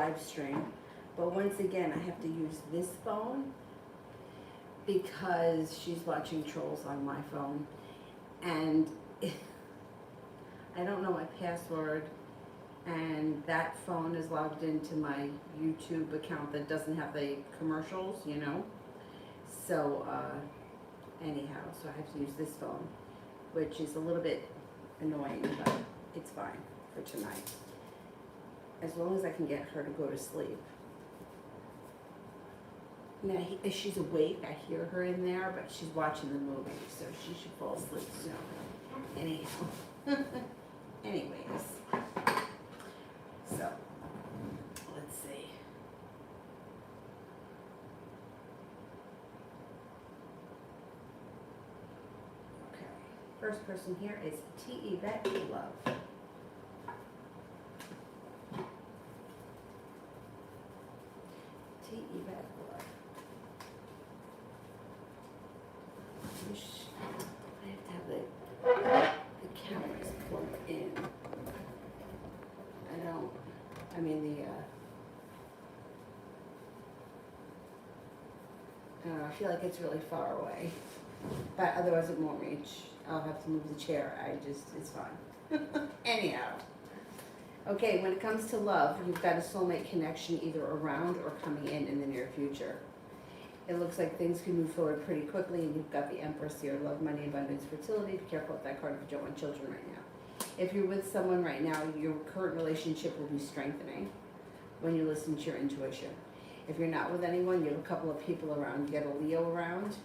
live stream. But once again, I have to use this phone because she's watching Trolls on my phone. And I don't know my password. And that phone is logged into my YouTube account that doesn't have the commercials, you know. So anyhow, so I have to use this phone, which is a little bit annoying, but it's fine for tonight. As long as I can get her to go to sleep. Now, if she's awake, I hear her in there, but she's watching the movie, so she should fall asleep soon. Anyhow. Anyways. So, let's see. Okay. First person here is T. Yvette Love. T. Yvette Love. I wish I have to have the cameras plugged in. I feel like it's really far away, but otherwise it won't reach. I'll have to move the chair. It's fine. Anyhow. Okay, when it comes to love, you've got a soulmate connection either around or coming in the near future. It looks like things can move forward pretty quickly, and you've got the Empress here, love, money, abundance, fertility. Be careful with that card if you don't want children right now. If you're with someone right now, your current relationship will be strengthening when you listen to your intuition. If you're not with anyone, you have a couple of people around. You get a Leo around,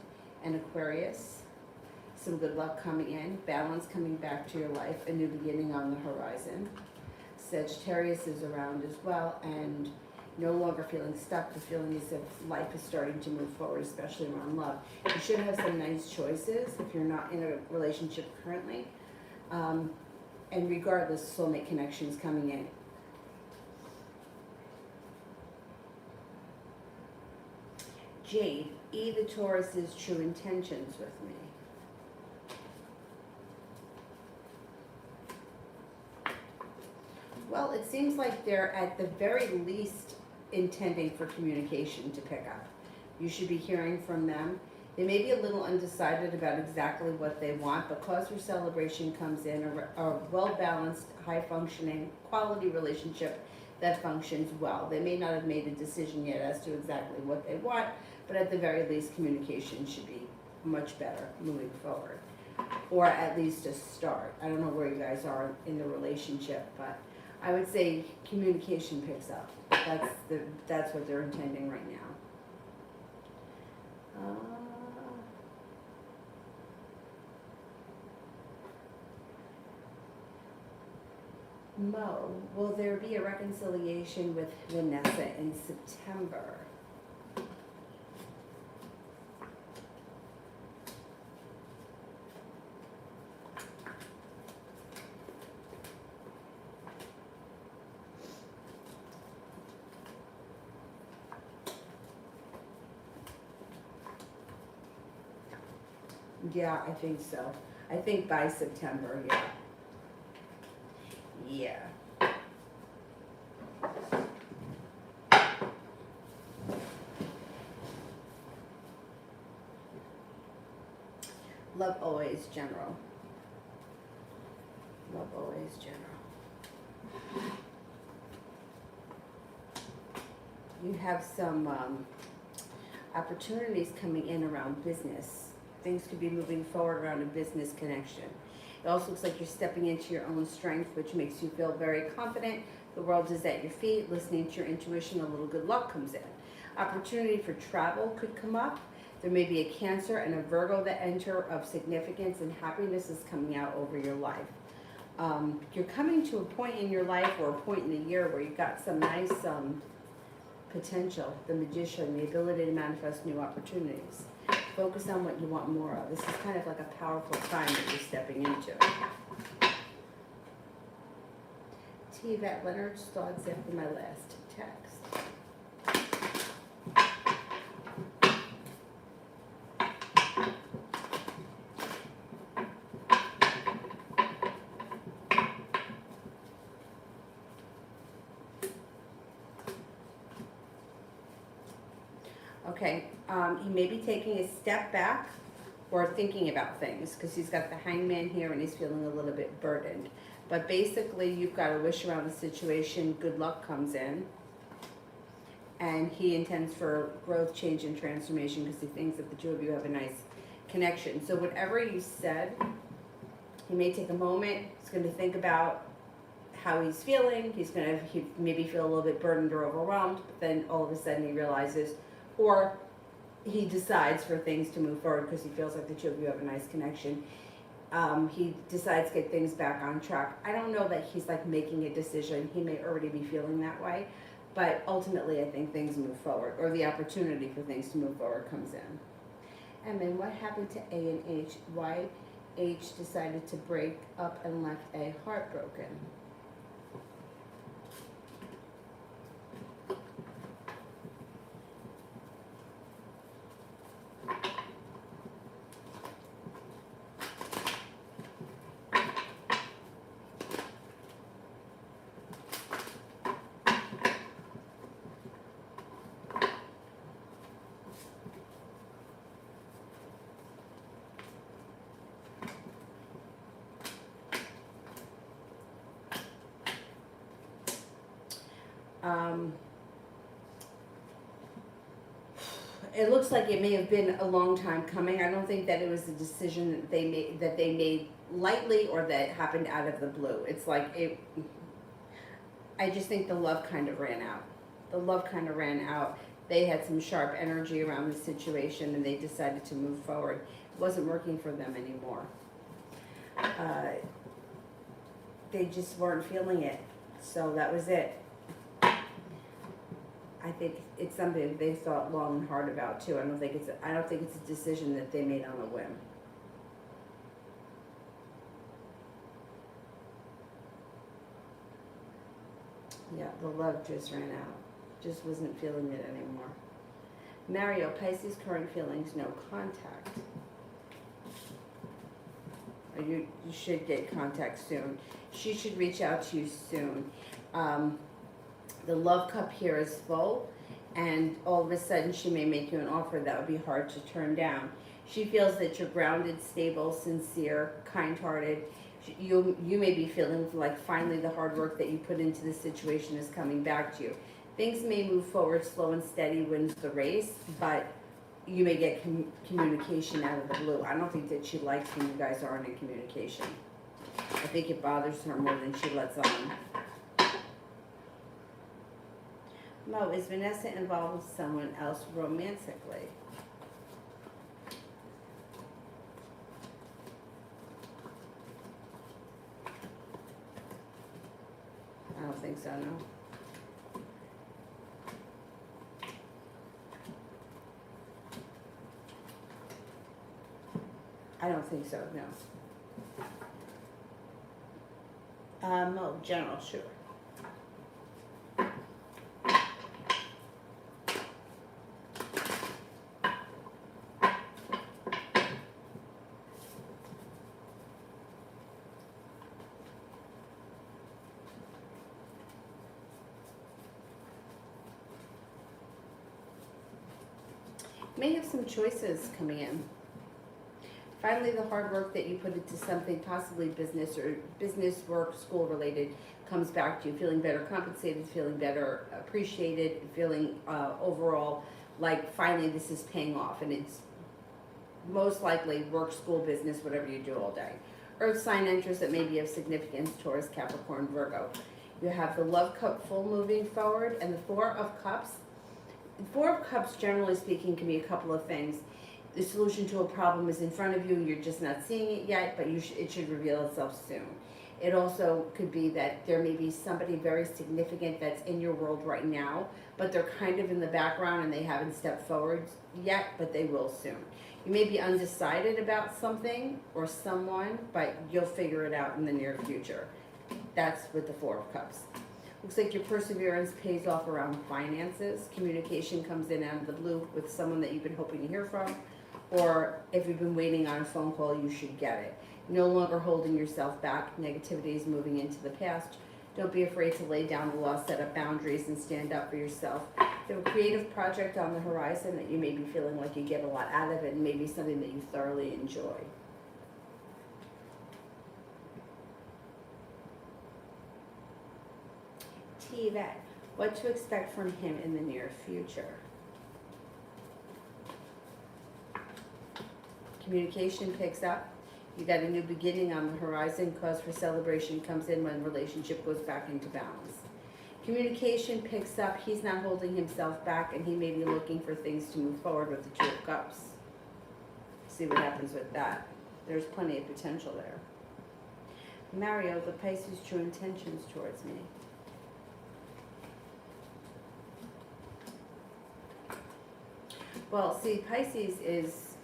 an Aquarius, some good luck coming in, balance coming back to your life, a new beginning on the horizon. Sagittarius is around as well, and no longer feeling stuck, the feeling as if life is starting to move forward, especially around love. You should have some nice choices if you're not in a relationship currently. And regardless, soulmate connections coming in. Jade, E the Taurus's true intentions with me. Well, it seems like they're at the very least intending for communication to pick up. You should be hearing from them. They may be a little undecided about exactly what they want, but cause for celebration comes in a well-balanced, high-functioning, quality relationship that functions well. They may not have made a decision yet as to exactly what they want, but at the very least, communication should be much better moving forward. Or at least a start. I don't know where you guys are in the relationship, but I would say communication picks up. That's what they're intending right now. Mo, will there be a reconciliation with Vanessa in September? Yeah, I think so. I think by September, yeah. Yeah. Love always general. Love always general. You have some opportunities coming in around business. Things could be moving forward around a business connection. It also looks like you're stepping into your own strength, which makes you feel very confident. The world is at your feet. Listening to your intuition, a little good luck comes in. Opportunity for travel could come up. There may be a Cancer and a Virgo that enter of significance, and happiness is coming out over your life. You're coming to a point in your life or a point in the year where you've got some nice potential, the Magician, the ability to manifest new opportunities. Focus on what you want more of. This is kind of like a powerful time that you're stepping into. T. Yvette Leonard's thoughts after my last text. Okay, he may be taking a step back or thinking about things, because he's got the hangman here and he's feeling a little bit burdened. But basically, you've got a wish around the situation, good luck comes in. And he intends for growth, change, and transformation, because he thinks that the two of you have a nice connection. So whatever you said, he may take a moment, he's gonna think about how he's feeling, he maybe feel a little bit burdened or overwhelmed, but then all of a sudden he realizes, or he decides for things to move forward because he feels like the two of you have a nice connection. He decides to get things back on track. I don't know that he's like making a decision. He may already be feeling that way, but ultimately I think things move forward, or the opportunity for things to move forward comes in. And then what happened to A and H? Why H decided to break up and left A heartbroken? It looks like it may have been a long time coming. I don't think that it was a decision that they made lightly, or that happened out of the blue. It's like I just think the love kind of ran out. The love kind of ran out. They had some sharp energy around the situation and they decided to move forward. It wasn't working for them anymore. They just weren't feeling it. So that was it. I think it's something they thought long and hard about too. I don't think it's a decision that they made on a whim. Yeah, the love just ran out. Just wasn't feeling it anymore. Mario, Pisces, current feelings, no contact. You should get contact soon. She should reach out to you soon. The love cup here is full, and all of a sudden she may make you an offer that would be hard to turn down. She feels that you're grounded, stable, sincere, kind-hearted. You may be feeling like finally the hard work that you put into this situation is coming back to you. Things may move forward, slow and steady wins the race, but you may get communication out of the blue. I don't think that she likes when you guys aren't in communication. I think it bothers her more than she lets on. Mo, is Vanessa involved with someone else romantically? I don't think so, no. I don't think so, no. Mo, general, sure. May have some choices coming in. Finally, the hard work that you put into something, possibly business work, school related, comes back to you, feeling better compensated, feeling better appreciated, feeling overall like finally this is paying off, and it's most likely work, school, business, whatever you do all day. Earth sign enters that may be of significance: Taurus, Capricorn, Virgo. You have the love cup full moving forward, and the Four of Cups. Four of Cups, generally speaking, can be a couple of things. The solution to a problem is in front of you, you're just not seeing it yet, but it should reveal itself soon. It also could be that there may be somebody very significant that's in your world right now, but they're kind of in the background and they haven't stepped forward yet, but they will soon. You may be undecided about something or someone, but you'll figure it out in the near future. That's with the Four of Cups. Looks like your perseverance pays off around finances. Communication comes in out of the blue with someone that you've been hoping to hear from. Or if you've been waiting on a phone call, you should get it. No longer holding yourself back. Negativity is moving into the past. Don't be afraid to lay down the law, set up boundaries, and stand up for yourself. You have a creative project on the horizon that you may be feeling like you get a lot out of it, and maybe something that you thoroughly enjoy. T-Vet, what to expect from him in the near future. Communication picks up. You got a new beginning on the horizon. Cause for celebration comes in when relationship goes back into balance. Communication picks up. He's not holding himself back, and he may be looking for things to move forward with the Two of Cups. See what happens with that. There's plenty of potential there. Mario, the Pisces' true intentions towards me. Well, see, Pisces is,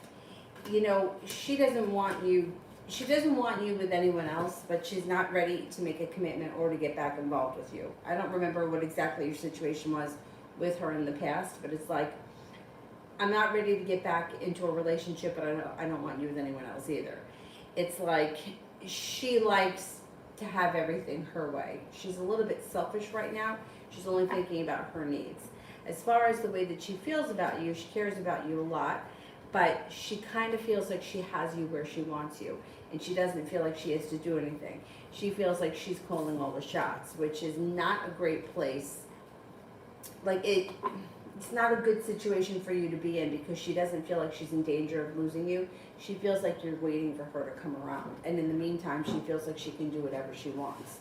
you know, she doesn't want you with anyone else, but she's not ready to make a commitment or to get back involved with you. I don't remember what exactly your situation was with her in the past, but it's like, I'm not ready to get back into a relationship, but I don't want you with anyone else either. It's like she likes to have everything her way. She's a little bit selfish right now. She's only thinking about her needs. As far as the way that she feels about you, she cares about you a lot, but she kind of feels like she has you where she wants you, and she doesn't feel like she has to do anything. She feels like she's calling all the shots, which is not a great place. Like it's not a good situation for you to be in, because she doesn't feel like she's in danger of losing you. She feels like you're waiting for her to come around, and in the meantime, she feels like she can do whatever she wants.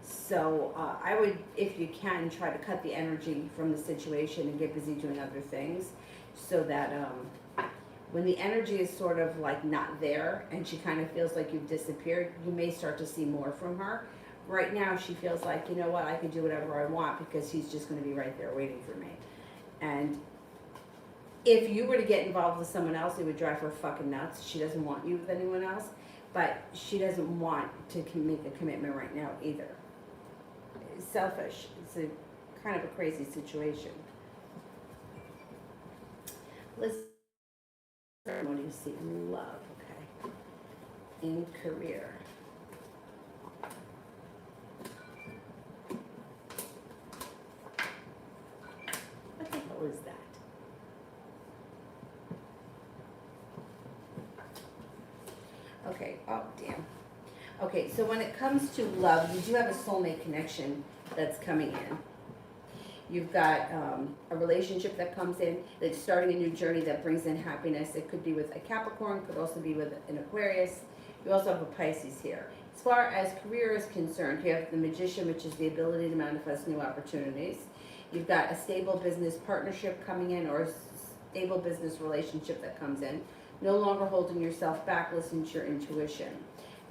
So I would, if you can, try to cut the energy from the situation and get busy doing other things, so that when the energy is sort of like not there and she kind of feels like you've disappeared, you may start to see more from her. Right now she feels like, you know what, I can do whatever I want because he's just going to be right there waiting for me. And if you were to get involved with someone else, it would drive her fucking nuts. She doesn't want you with anyone else, but she doesn't want to make a commitment right now either. It's selfish. It's a kind of a crazy situation. Let's, what do you see in love? Okay. In career. What the hell is that? Okay, oh damn. Okay, so when it comes to love, you do have a soulmate connection that's coming in. You've got a relationship that comes in, that's starting a new journey that brings in happiness. It could be with a Capricorn, could also be with an Aquarius. You also have a Pisces here. As far as career is concerned, you have the Magician, which is the ability to manifest new opportunities. You've got a stable business partnership coming in, or a stable business relationship that comes in. No longer holding yourself back, listen to your intuition.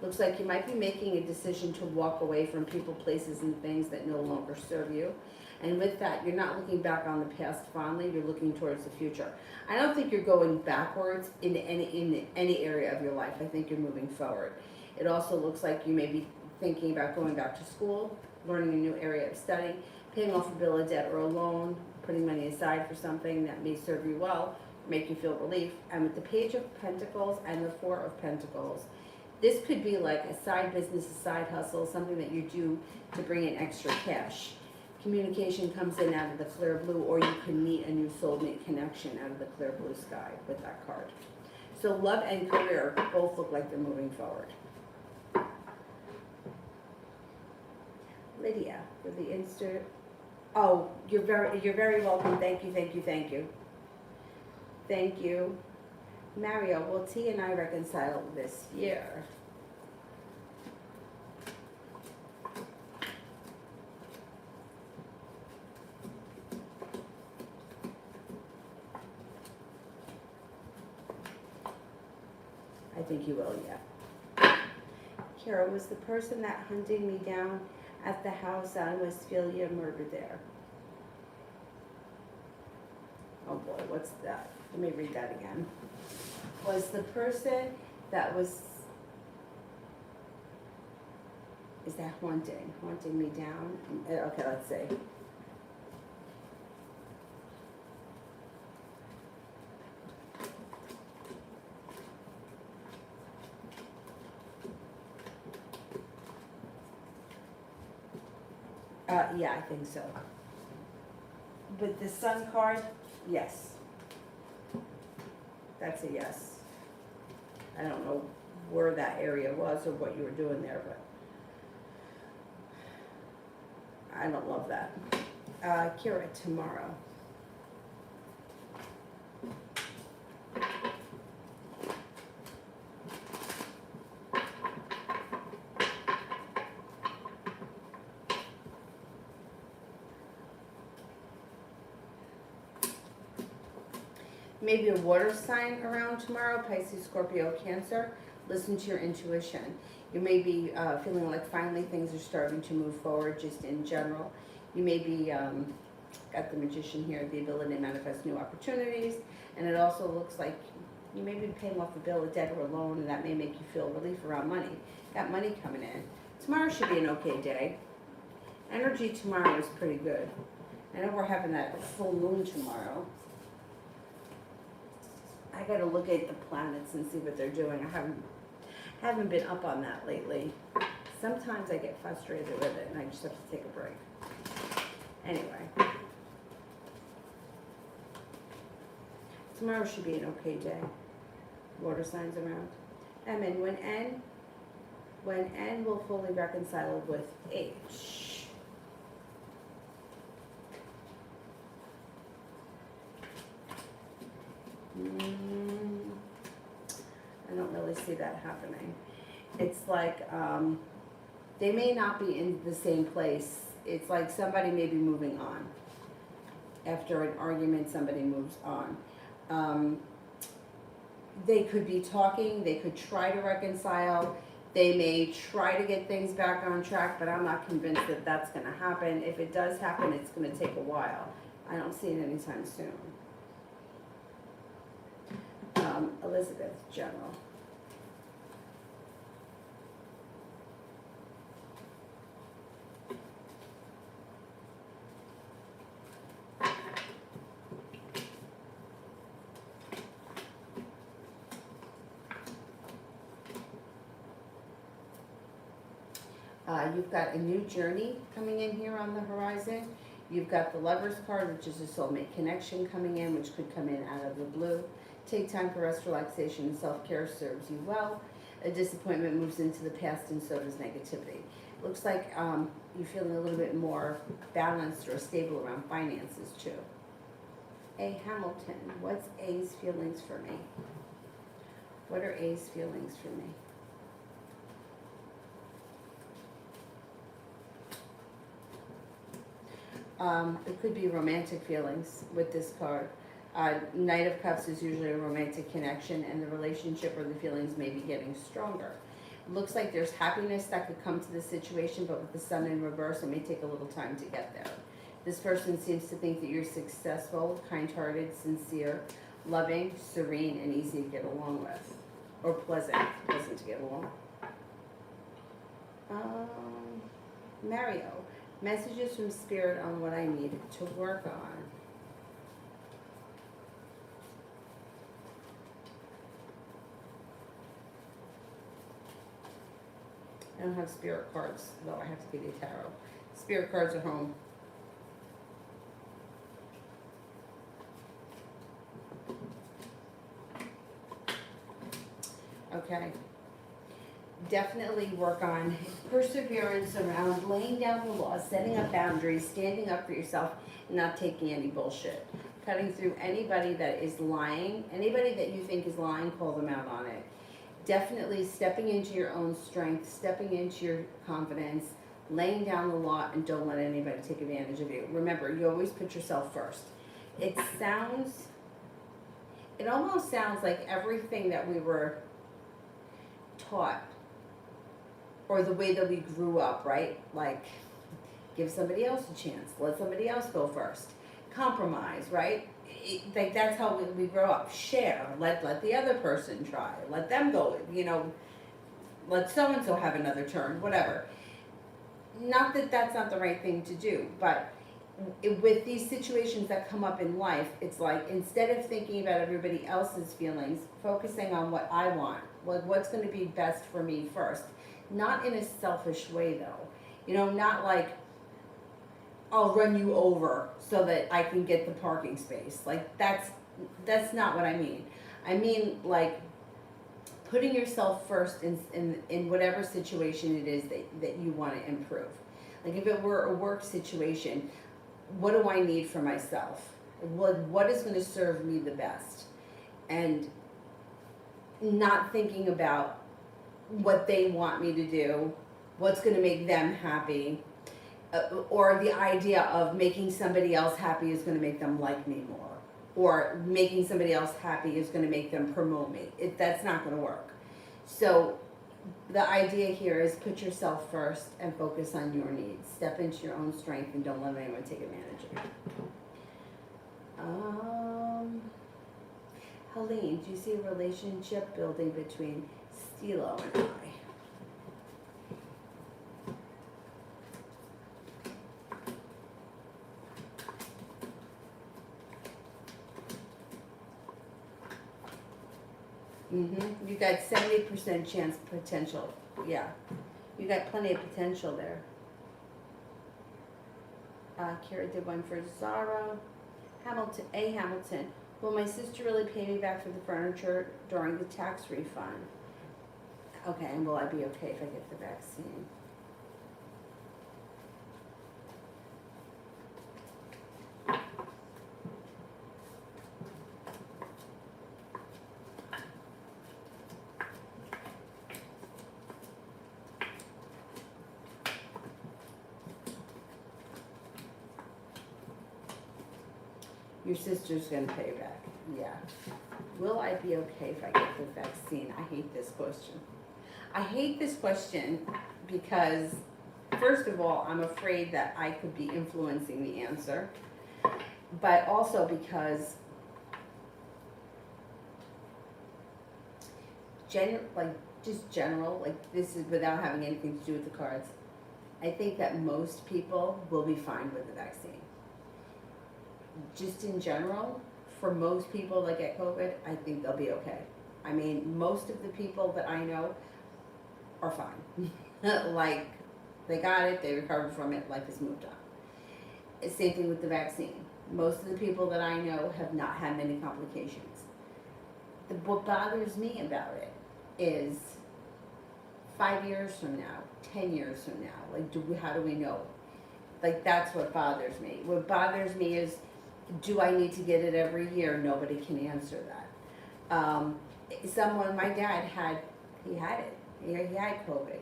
Looks like you might be making a decision to walk away from people, places, and things that no longer serve you. And with that, you're not looking back on the past fondly, you're looking towards the future. I don't think you're going backwards in any area of your life. I think you're moving forward. It also looks like you may be thinking about going back to school, learning a new area of study, paying off a bill of debt or a loan, putting money aside for something that may serve you well, make you feel relief. And with the Page of Pentacles and the Four of Pentacles, this could be like a side business, a side hustle, something that you do to bring in extra cash. Communication comes in out of the clear blue, or you can meet a new soulmate connection out of the clear blue sky with that card. So love and career both look like they're moving forward. Lydia, for the Insta. Oh, you're very welcome. Thank you, thank you, thank you. Thank you. Mario, will T and I reconcile this year? I think you will, yeah. Kara, was the person that hunted me down at the house on Westphalia murdered there? Oh boy, what's that? Let me read that again. Was the person that was, is that haunting me down? Okay, let's see. Yeah, I think so. But the sun card, yes. That's a yes. I don't know where that area was or what you were doing there, but I don't love that. Kira, tomorrow. Maybe a water sign around tomorrow, Pisces, Scorpio, Cancer. Listen to your intuition. You may be feeling like finally things are starting to move forward just in general. You may be, got the Magician here, the ability to manifest new opportunities. And it also looks like you may be paying off a bill, a debt, or a loan, and that may make you feel relief around money. Got money coming in. Tomorrow should be an okay day. Energy tomorrow is pretty good. I know we're having that full moon tomorrow. I gotta look at the planets and see what they're doing. I haven't been up on that lately. Sometimes I get frustrated with it and I just have to take a break. Anyway. Tomorrow should be an okay day. Water signs around. And then when N will fully reconcile with H. I don't really see that happening. It's like they may not be in the same place. It's like somebody may be moving on. After an argument, somebody moves on. They could be talking, they could try to reconcile, they may try to get things back on track, but I'm not convinced that that's going to happen. If it does happen, it's going to take a while. I don't see it anytime soon. Elizabeth, General. You've got a new journey coming in here on the horizon. You've got the Lover's card, which is a soulmate connection coming in, which could come in out of the blue. Take time for rest, relaxation, and self-care serves you well. A disappointment moves into the past, and so does negativity. Looks like you're feeling a little bit more balanced or stable around finances, too. A. Hamilton, what's A's feelings for me? What are A's feelings for me? It could be romantic feelings with this card. Knight of Cups is usually a romantic connection, and the relationship or the feelings may be getting stronger. Looks like there's happiness that could come to the situation, but with the Sun in reverse, it may take a little time to get there. This person seems to think that you're successful, kind-hearted, sincere, loving, serene, and easy to get along with. Or pleasant to get along. Mario. Messages from Spirit on what I need to work on. I don't have Spirit cards, though I have to give you tarot. Spirit cards are home. Okay. Definitely work on perseverance around laying down the law, setting up boundaries, standing up for yourself, and not taking any bullshit. Cutting through anybody that is lying, anybody that you think is lying, call them out on it. Definitely stepping into your own strength, stepping into your confidence, laying down the law, and don't let anybody take advantage of you. Remember, you always put yourself first. It almost sounds like everything that we were taught, or the way that we grew up, right? Like, give somebody else a chance, let somebody else go first, compromise, right? Like, that's how we grow up. Share, let the other person try, let them go, let so-and-so have another turn, whatever. Not that that's not the right thing to do, but with these situations that come up in life, it's like, instead of thinking about everybody else's feelings, focusing on what I want, like what's going to be best for me first. Not in a selfish way, though. Not like, I'll run you over so that I can get the parking space. Like, that's not what I mean. I mean, like, putting yourself first in whatever situation it is that you want to improve. Like, if it were a work situation, what do I need for myself? What is going to serve me the best? And not thinking about what they want me to do, what's going to make them happy, or the idea of making somebody else happy is going to make them like me more, or making somebody else happy is going to make them promote me. That's not going to work. So the idea here is put yourself first and focus on your needs. Step into your own strength and don't let anyone take advantage of you. Helene, do you see a relationship building between Stilo and I? You got 70% chance potential. Yeah, you got plenty of potential there. Kara did one for Zara. Hamilton. Will my sister really pay me back for the furniture during the tax refund? Okay, and will I be okay if I get the vaccine? Your sister's gonna pay back, yeah. Will I be okay if I get the vaccine? I hate this question. I hate this question because, first of all, I'm afraid that I could be influencing the answer, but also because general, this is without having anything to do with the cards, I think that most people will be fine with the vaccine. Just in general, for most people that get COVID, I think they'll be okay. I mean, most of the people that I know are fine. Like, they got it, they recovered from it, life has moved on. Same thing with the vaccine. Most of the people that I know have not had many complications. What bothers me about it is 5 years from now, 10 years from now, how do we know? Like, that's what bothers me. What bothers me is, do I need to get it every year? Nobody can answer that. My dad had it. He had COVID.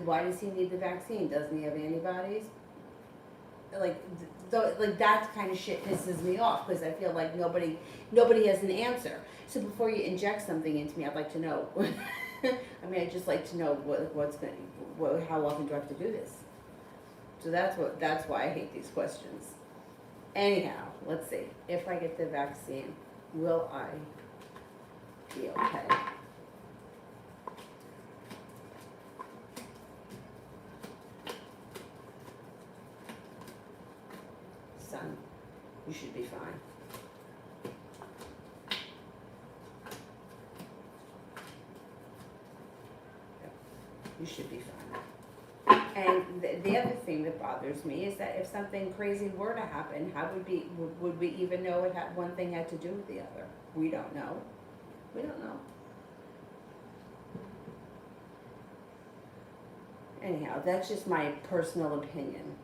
Why does he need the vaccine? Doesn't he have antibodies? That kind of shit pisses me off because I feel like nobody has an answer. So before you inject something into me, I'd like to know. I mean, I'd just like to know how often do I have to do this? So that's why I hate these questions. Anyhow, let's see. If I get the vaccine, will I be okay? Son, you should be fine. You should be fine. And the other thing that bothers me is that if something crazy were to happen, how would we even know one thing had to do with the other? We don't know. We don't know. Anyhow, that's just my personal opinion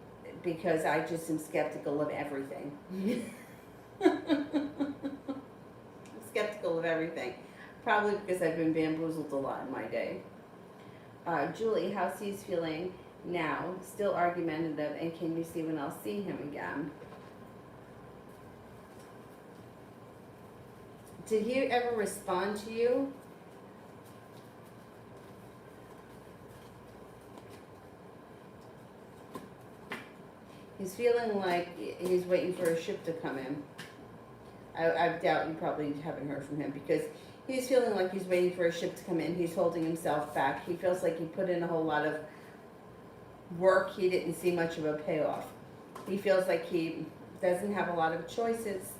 because I just am skeptical of everything. I'm skeptical of everything. Probably because I've been bamboozled a lot in my day. Julie, how's he feeling now? Still argumentative, and can you see when I'll see him again? Did he ever respond to you? He's feeling like he's waiting for a ship to come in. I doubt you probably haven't heard from him because he's feeling like he's waiting for a ship to come in. He's holding himself back. He feels like he put in a whole lot of work. He didn't see much of a payoff. He feels like he doesn't have a lot of choices,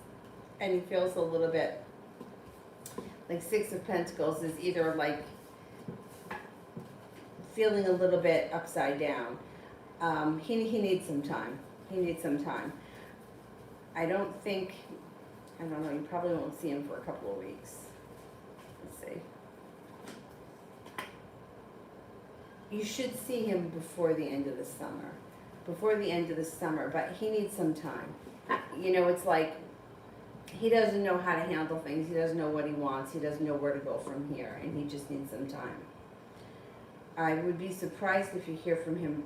and he feels a little bit like Six of Pentacles is either like feeling a little bit upside down. He needs some time. He needs some time. I don't know, you probably won't see him for a couple of weeks. Let's see. You should see him before the end of the summer. Before the end of the summer, but he needs some time. You know, it's like, he doesn't know how to handle things, he doesn't know what he wants, he doesn't know where to go from here, and he just needs some time. I would be surprised if you hear from him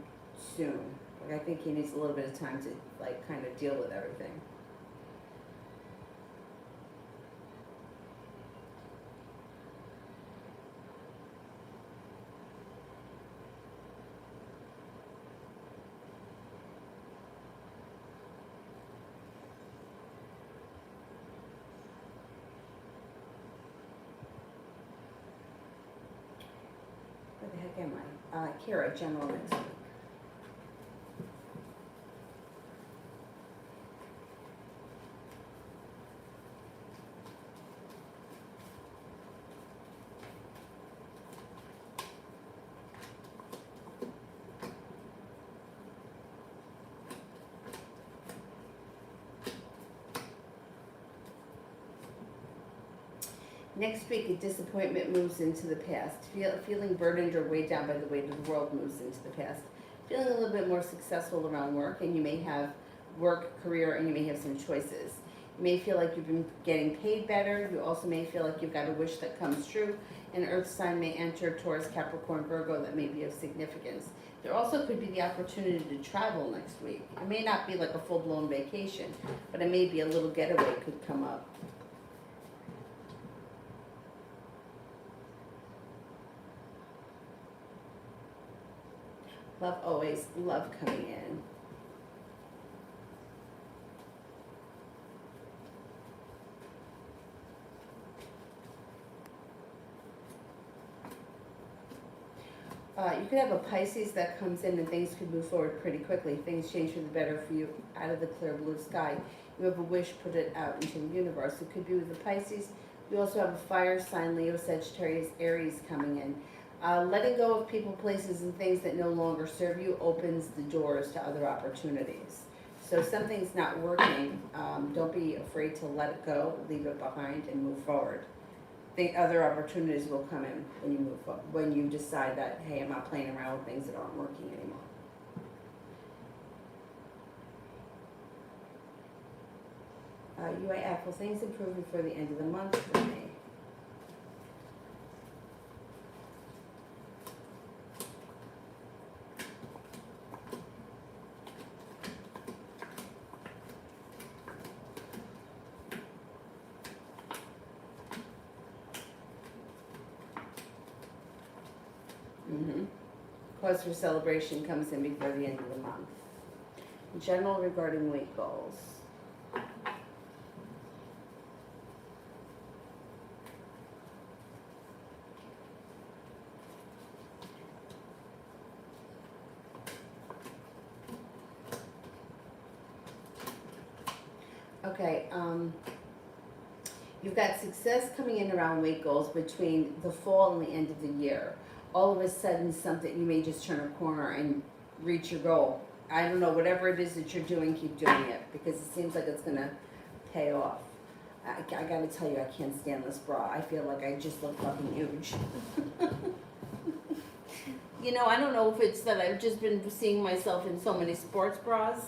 soon. Like, I think he needs a little bit of time to, like, kind of deal with everything. Where the heck am I? Kara, general next week. Next week, a disappointment moves into the past. Feeling burdened or weighed down by the weight of the world moves into the past. Feeling a little bit more successful around work, and you may have work, career, and you may have some choices. You may feel like you've been getting paid better. You also may feel like you've got a wish that comes true. An earth sign may enter Taurus, Capricorn, Virgo that may be of significance. There also could be the opportunity to travel next week. It may not be like a full-blown vacation, but it may be a little getaway could come up. Love always, love coming in. You could have a Pisces that comes in and things could move forward pretty quickly. Things change for the better for you out of the clear blue sky. You have a wish, put it out into the universe. It could be with the Pisces. You also have a fire sign, Leo, Sagittarius, Aries coming in. Letting go of people, places, and things that no longer serve you opens the doors to other opportunities. So if something's not working, don't be afraid to let it go, leave it behind, and move forward. The other opportunities will come in when you move forward, when you decide that, hey, I'm not playing around with things that aren't working anymore. UAF, will things improve before the end of the month for me? Cause for celebration comes in before the end of the month. In general, regarding weight goals. Okay, you've got success coming in around weight goals between the fall and the end of the year. All of a sudden, something, you may just turn a corner and reach your goal. I don't know, whatever it is that you're doing, keep doing it, because it seems like it's gonna pay off. I gotta tell you, I can't stand this bra. I feel like I just look fucking huge. You know, I don't know if it's that I've just been seeing myself in so many sports bras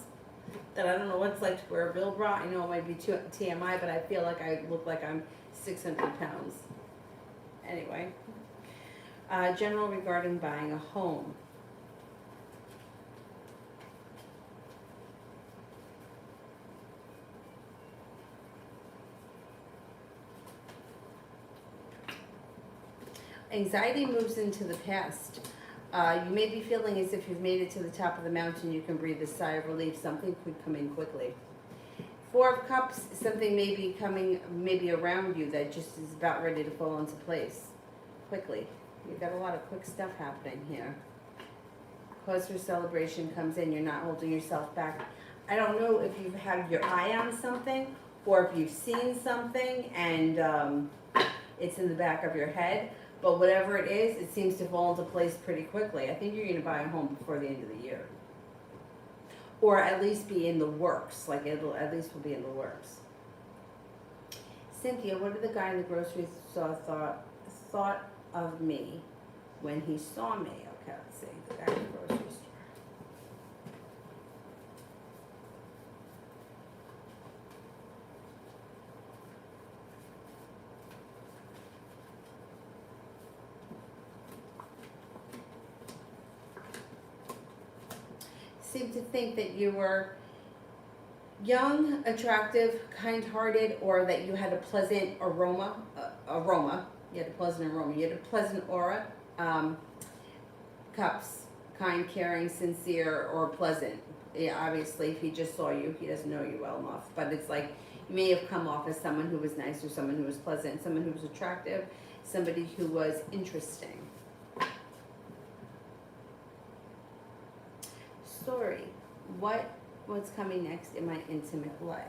that I don't know what it's like to wear a real bra. I know it might be TMI, but I feel like I look like I'm 600 pounds. Anyway. General regarding buying a home. Anxiety moves into the past. You may be feeling as if you've made it to the top of the mountain. You can breathe a sigh of relief. Something could come in quickly. Four of Cups, something may be coming maybe around you that just is about ready to fall into place quickly. You've got a lot of quick stuff happening here. Cause for celebration comes in. You're not holding yourself back. I don't know if you've had your eye on something or if you've seen something and it's in the back of your head. But whatever it is, it seems to fall into place pretty quickly. I think you're going to buy a home before the end of the year. or at least be in the works, like it'll at least will be in the works. Cynthia, what did the guy in the grocery store thought of me when he saw me? Okay, let's see, the guy in the grocery store. Seemed to think that you were young, attractive, kind-hearted, or that you had a pleasant aroma. You had a pleasant aroma. You had a pleasant aura. Cups, kind, caring, sincere, or pleasant. Yeah, obviously, if he just saw you, he doesn't know you well enough. But it's like you may have come off as someone who was nice, or someone who was pleasant, someone who was attractive, somebody who was interesting. Story. What's coming next in my intimate life?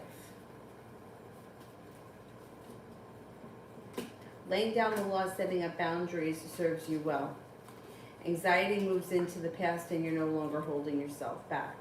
Laying down the law, setting up boundaries serves you well. Anxiety moves into the past and you're no longer holding yourself back.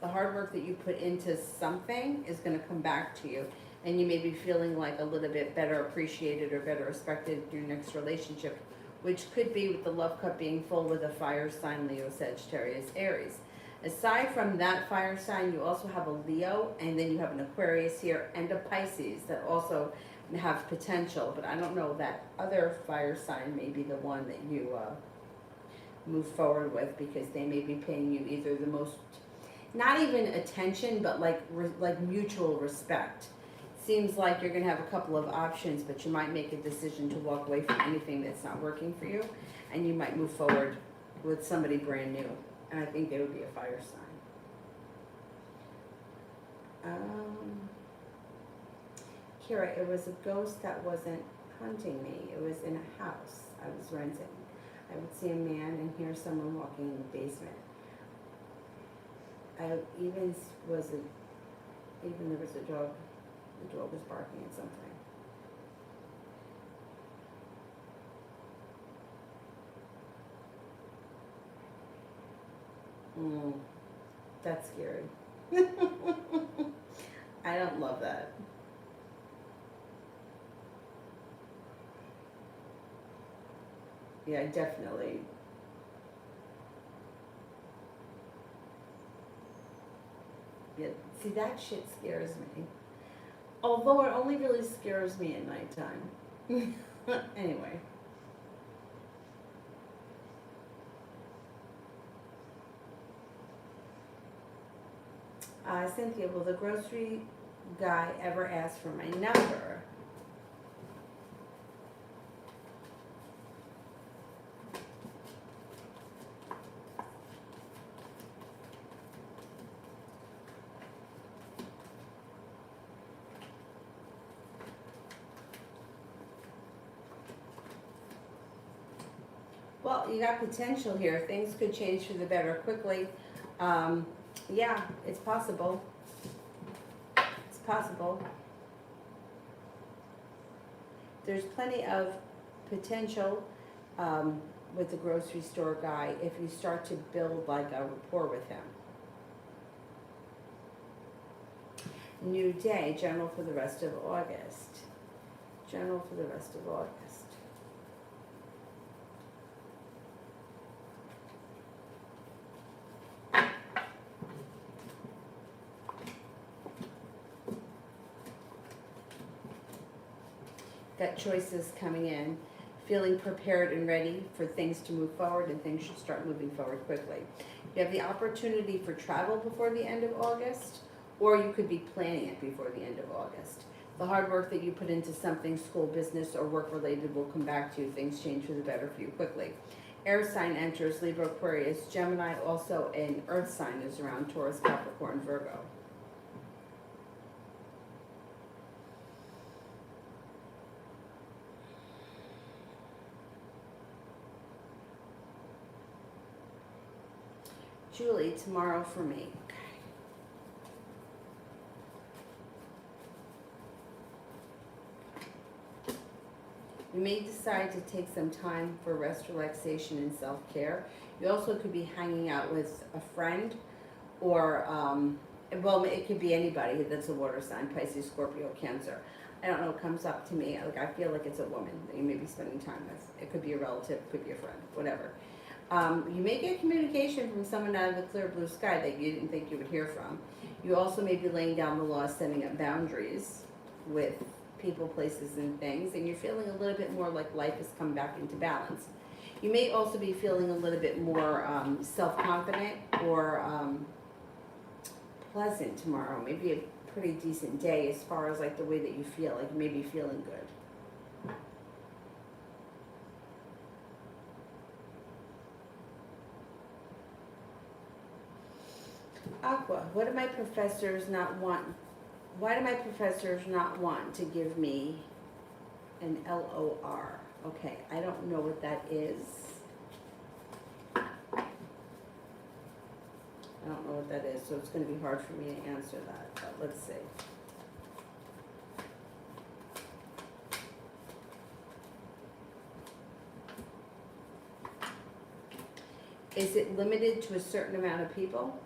The hard work that you put into something is going to come back to you, and you may be feeling like a little bit better appreciated or better respected in your next relationship, which could be with the love cup being full with a fire sign, Leo, Sagittarius, Aries. Aside from that fire sign, you also have a Leo, and then you have an Aquarius here, and a Pisces that also have potential. But I don't know, that other fire sign may be the one that you move forward with, because they may be paying you either the most, not even attention, but like mutual respect. Seems like you're going to have a couple of options, but you might make a decision to walk away from anything that's not working for you, and you might move forward with somebody brand new. And I think they would be a fire sign. Kira, it was a ghost that wasn't hunting me. It was in a house I was renting. I would see a man and hear someone walking in the basement. Even there was a dog. The dog was barking at something. That's scary. I don't love that. Yeah, definitely. Yeah, see, that shit scares me. Although it only really scares me at nighttime. Anyway. Cynthia, will the grocery guy ever ask for my number? Well, you got potential here. Things could change for the better quickly. Yeah, it's possible. It's possible. There's plenty of potential with the grocery store guy if you start to build like a rapport with him. New day, general for the rest of August. General for the rest of August. Got choices coming in, feeling prepared and ready for things to move forward, and things should start moving forward quickly. You have the opportunity for travel before the end of August, or you could be planning it before the end of August. The hard work that you put into something, school, business, or work related, will come back to you. Things change for the better for you quickly. Air sign enters, Libra, Aquarius, Gemini. Also an earth sign is around, Taurus, Capricorn, Virgo. Julie, tomorrow for me. You may decide to take some time for rest, relaxation, and self-care. You also could be hanging out with a friend or, well, it could be anybody that's a water sign, Pisces, Scorpio, Cancer. I don't know, it comes up to me, like, I feel like it's a woman that you may be spending time with. It could be a relative, it could be a friend, whatever. You may get communication from someone out of the clear blue sky that you didn't think you would hear from. You also may be laying down the law, setting up boundaries with people, places, and things, and you're feeling a little bit more like life has come back into balance. You may also be feeling a little bit more self-confident or pleasant tomorrow. Maybe a pretty decent day as far as like the way that you feel, like you may be feeling good. Aqua, what do my professors not want? Why do my professors not want to give me an LOR? Okay, I don't know what that is. I don't know what that is, so it's going to be hard for me to answer that, but let's see. Is it limited to a certain amount of people?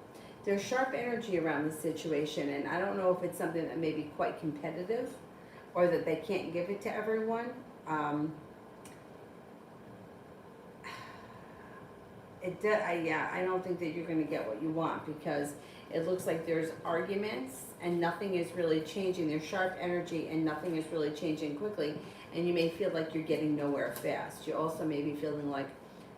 There's sharp energy around the situation, and I don't know if it's something that may be quite competitive or that they can't give it to everyone. I don't think that you're going to get what you want, because it looks like there's arguments and nothing is really changing. There's sharp energy and nothing is really changing quickly, and you may feel like you're getting nowhere fast. You also may be feeling like,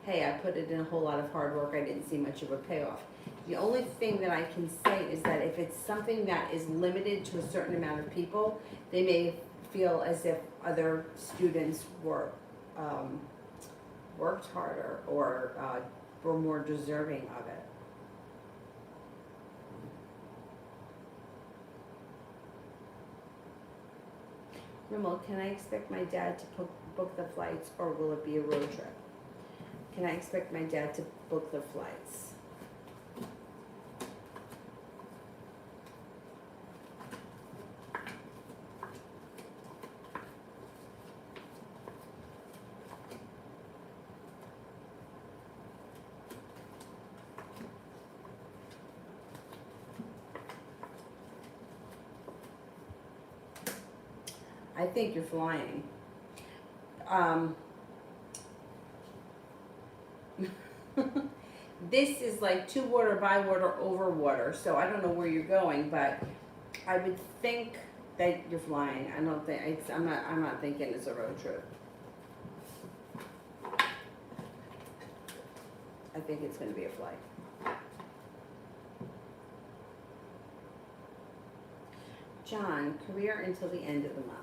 hey, I put it in a whole lot of hard work, I didn't see much of a payoff. The only thing that I can say is that if it's something that is limited to a certain amount of people, they may feel as if other students were worked harder or were more deserving of it. Rimmel, can I expect my dad to book the flights, or will it be a road trip? Can I expect my dad to book the flights? I think you're flying. This is like to water, by water, over water. So I don't know where you're going, but I would think that you're flying. I don't think I'm not thinking it's a road trip. I think it's going to be a flight. John, career until the end of the month.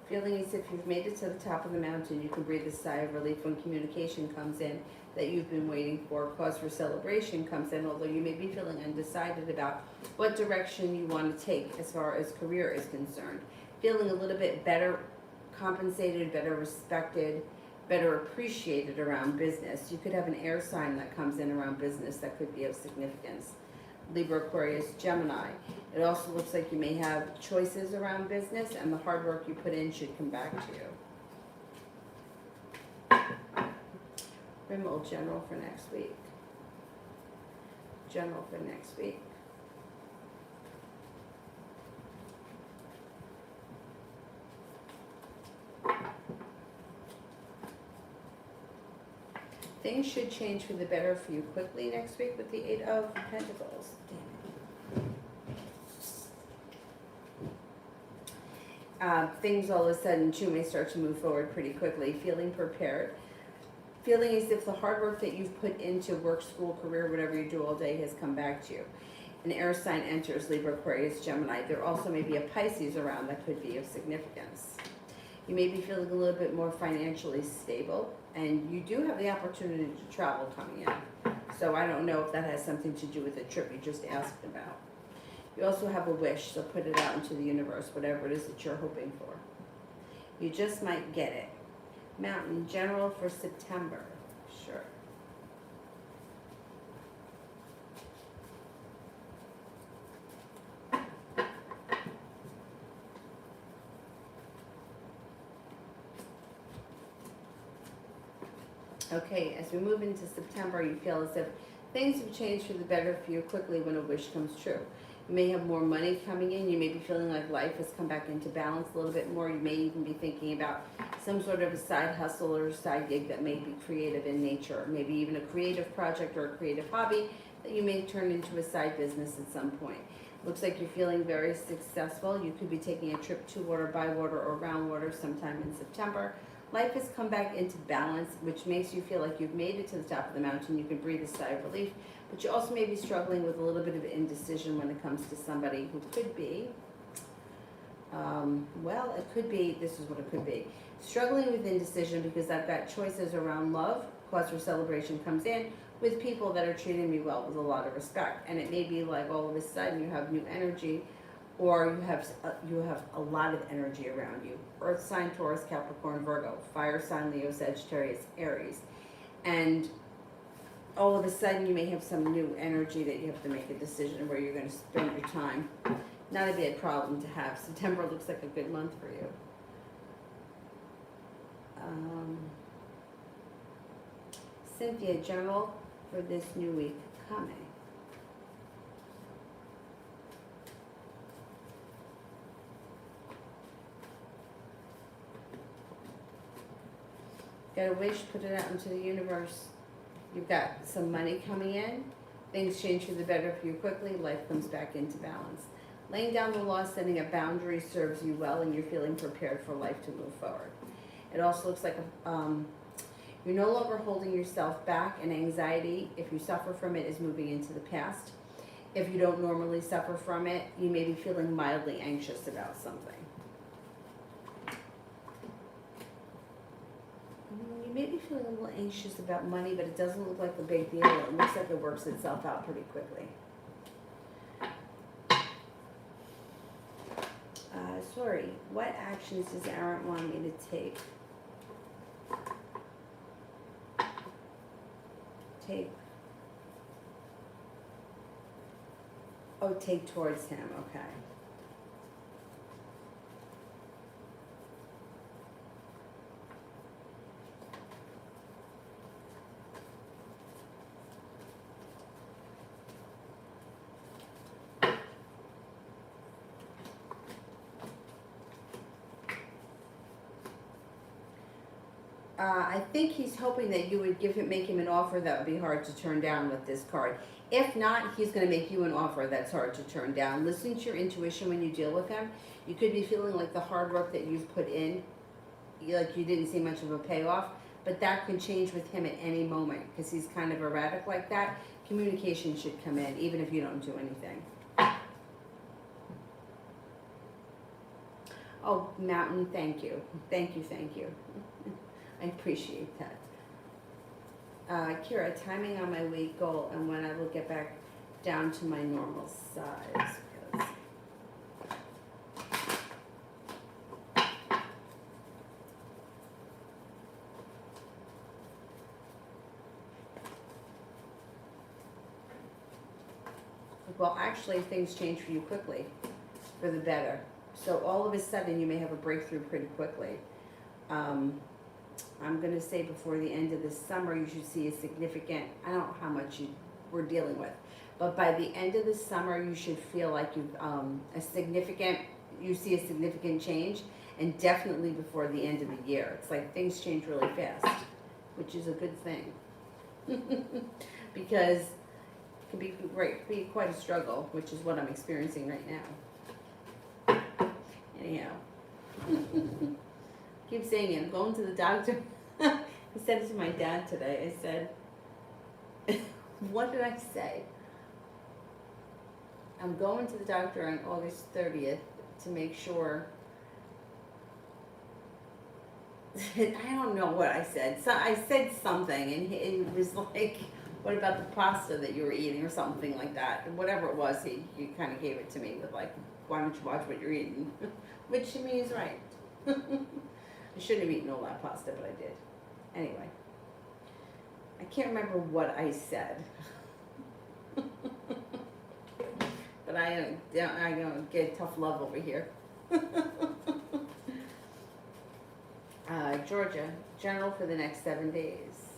Feeling as if you've made it to the top of the mountain, you can breathe a sigh of relief when communication comes in that you've been waiting for. Cause for celebration comes in, although you may be feeling undecided about what direction you want to take as far as career is concerned. Feeling a little bit better compensated, better respected, better appreciated around business. You could have an air sign that comes in around business that could be of significance. Libra, Aquarius, Gemini. It also looks like you may have choices around business, and the hard work you put in should come back to you. Rimmel, general for next week. General for next week. Things should change for the better for you quickly next week with the 8 of Pentacles. Things all of a sudden too may start to move forward pretty quickly. Feeling prepared. Feeling as if the hard work that you've put into work, school, career, whatever you do all day has come back to you. An air sign enters, Libra, Aquarius, Gemini. There also may be a Pisces around that could be of significance. You may be feeling a little bit more financially stable, and you do have the opportunity to travel coming in. So I don't know if that has something to do with the trip you just asked about. You also have a wish, so put it out into the universe, whatever it is that you're hoping for. You just might get it. Mountain, general for September. Sure. Okay, as we move into September, you feel as if things have changed for the better for you quickly when a wish comes true. You may have more money coming in. You may be feeling like life has come back into balance a little bit more. You may even be thinking about some sort of a side hustle or a side gig that may be creative in nature. Maybe even a creative project or a creative hobby that you may turn into a side business at some point. Looks like you're feeling very successful. You could be taking a trip to water, by water, or around water sometime in September. Life has come back into balance, which makes you feel like you've made it to the top of the mountain. You can breathe a sigh of relief, but you also may be struggling with a little bit of indecision when it comes to somebody who could be, well, it could be, this is what it could be. Struggling with indecision because I've got choices around love, cause for celebration comes in, with people that are treating me well with a lot of respect. And it may be like all of a sudden you have new energy, or you have a lot of energy around you. Earth sign, Taurus, Capricorn, Virgo, fire sign, Leo, Sagittarius, Aries. And all of a sudden you may have some new energy that you have to make a decision where you're going to spend your time. Not a bad problem to have. September looks like a good month for you. Cynthia, general for this new week coming. Got a wish, put it out into the universe. You've got some money coming in. Things change for the better for you quickly. Life comes back into balance. Laying down the law, setting a boundary serves you well, and you're feeling prepared for life to move forward. It also looks like you're no longer holding yourself back, and anxiety, if you suffer from it, is moving into the past. If you don't normally suffer from it, you may be feeling mildly anxious about something. You may be feeling a little anxious about money, but it doesn't look like a big deal. It looks like it works itself out pretty quickly. Sorry, what actions does Aaron want me to take? Take towards him, okay. I think he's hoping that you would make him an offer that would be hard to turn down with this card. If not, he's going to make you an offer that's hard to turn down. Listen to your intuition when you deal with him. You could be feeling like the hard work that you've put in, like you didn't see much of a payoff, but that could change with him at any moment because he's kind of erratic like that. Communication should come in even if you don't do anything. Oh, Mountain, thank you. Thank you, thank you. I appreciate that. Kira, timing on my weight goal and when I will get back down to my normal size. Well, actually, things change for you quickly, for the better. So all of a sudden, you may have a breakthrough pretty quickly. I'm going to say before the end of the summer, you should see a significant, I don't know how much you were dealing with, but by the end of the summer, you should feel like you've you see a significant change, and definitely before the end of the year. It's like things change really fast, which is a good thing. Because it can be great, be quite a struggle, which is what I'm experiencing right now. Anyhow. Keep saying it. I'm going to the doctor. I said it to my dad today. I said, what did I say? I'm going to the doctor on August 30th to make sure. I don't know what I said. So I said something, and it was like, what about the pasta that you were eating or something like that? Whatever it was, he kind of gave it to me with like, why don't you watch what you're eating? Which to me is right. I shouldn't have eaten all that pasta, but I did. Anyway, I can't remember what I said. But I don't get tough love over here. Georgia, general for the next 7 days.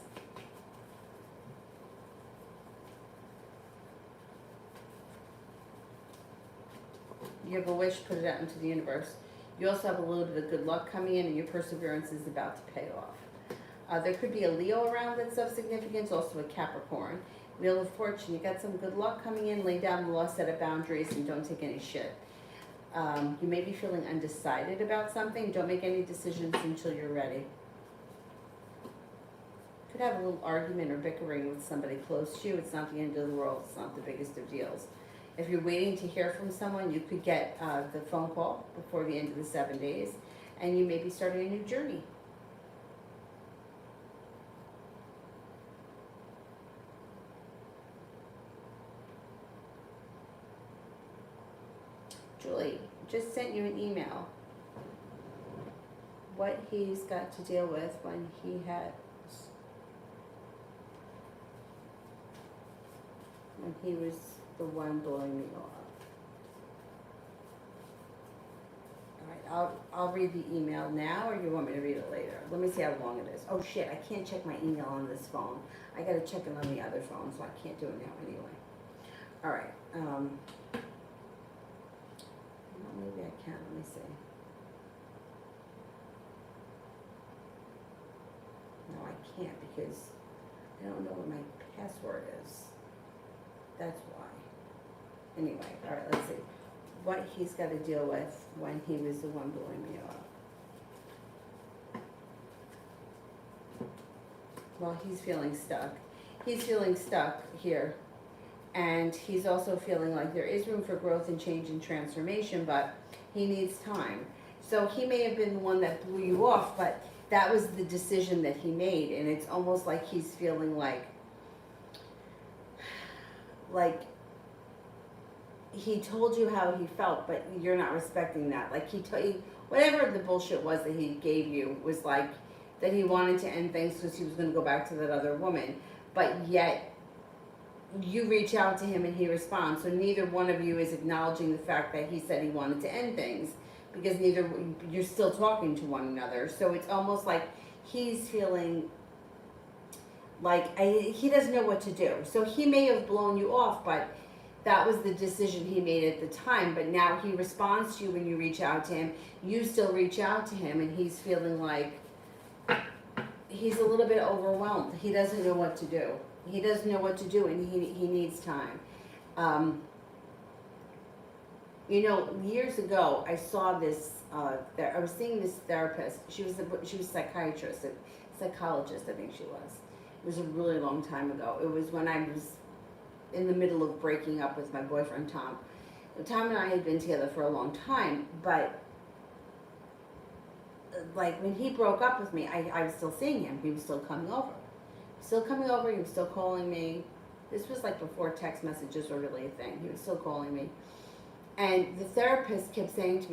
You have a wish, put it out into the universe. You also have a little bit of good luck coming in, and your perseverance is about to pay off. There could be a Leo around that's of significance, also a Capricorn. Wheel of Fortune, you got some good luck coming in. Lay down the law, set up boundaries, and don't take any shit. You may be feeling undecided about something. Don't make any decisions until you're ready. Could have a little argument or bickering with somebody close to you. It's not the end of the world. It's not the biggest of deals. If you're waiting to hear from someone, you could get the phone call before the end of the 7 days, and you may be starting a new journey. Julie, just sent you an email. What he's got to deal with when he was the one blowing me off. All right, I'll read the email now, or you want me to read it later? Let me see how long it is. Oh shit, I can't check my email on this phone. I gotta check it on the other phone, so I can't do it now anyway. All right, well, maybe I can, let me see. No, I can't because I don't know what my password is. That's why. Anyway, all right, let's see. What he's got to deal with when he was the one blowing me off. Well, he's feeling stuck. He's feeling stuck here. And he's also feeling like there is room for growth and change and transformation, but he needs time. So he may have been the one that blew you off, but that was the decision that he made. And it's almost like he's feeling like he told you how he felt, but you're not respecting that. Like he told you, whatever the bullshit was that he gave you was like that he wanted to end things because he was going to go back to that other woman. But yet you reach out to him and he responds. So neither one of you is acknowledging the fact that he said he wanted to end things, because you're still talking to one another. So it's almost like he's feeling like he doesn't know what to do. So he may have blown you off, but that was the decision he made at the time. But now he responds to you when you reach out to him. You still reach out to him, and he's feeling like he's a little bit overwhelmed. He doesn't know what to do. He doesn't know what to do, and he needs time. Years ago, I saw this. I was seeing this therapist. She was a psychiatrist, a psychologist, I think she was. It was a really long time ago. It was when I was in the middle of breaking up with my boyfriend, Tom. Tom and I had been together for a long time, but like when he broke up with me, I was still seeing him. He was still coming over. He was still calling me. This was like before text messages were really a thing. He was still calling me. And the therapist kept saying to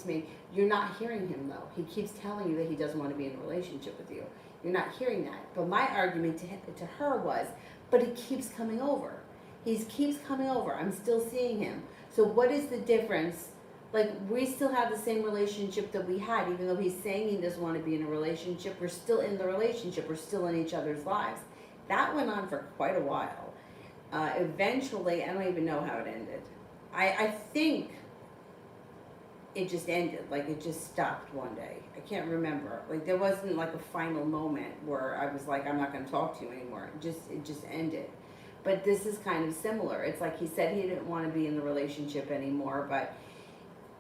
me, you're not hearing him though. He keeps telling you that he doesn't want to be in a relationship with you. You're not hearing that. But my argument to her was, but he keeps coming over. He keeps coming over. I'm still seeing him. So what is the difference? Like, we still have the same relationship that we had, even though he's saying he doesn't want to be in a relationship. We're still in the relationship. We're still in each other's lives. That went on for quite a while. Eventually, I don't even know how it ended. I think it just ended. Like, it just stopped one day. I can't remember. Like, there wasn't like a final moment where I was like, I'm not going to talk to you anymore. It just ended. But this is kind of similar. It's like he said he didn't want to be in the relationship anymore, but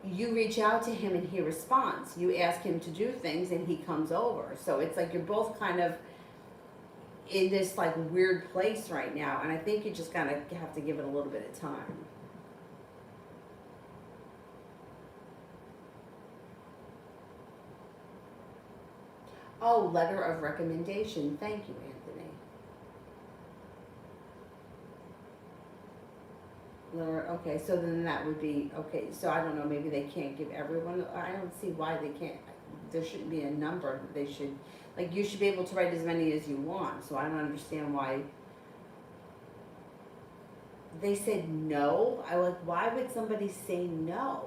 you reach out to him and he responds. You ask him to do things and he comes over. So it's like you're both kind of in this like weird place right now, and I think you just kind of have to give it a little bit of time. Oh, letter of recommendation. Thank you, Anthony. Okay, so then that would be, okay, so I don't know, maybe they can't give everyone, I don't see why they can't, there shouldn't be a number, they should, like, you should be able to write as many as you want, so I don't understand why they said no. I like, why would somebody say no?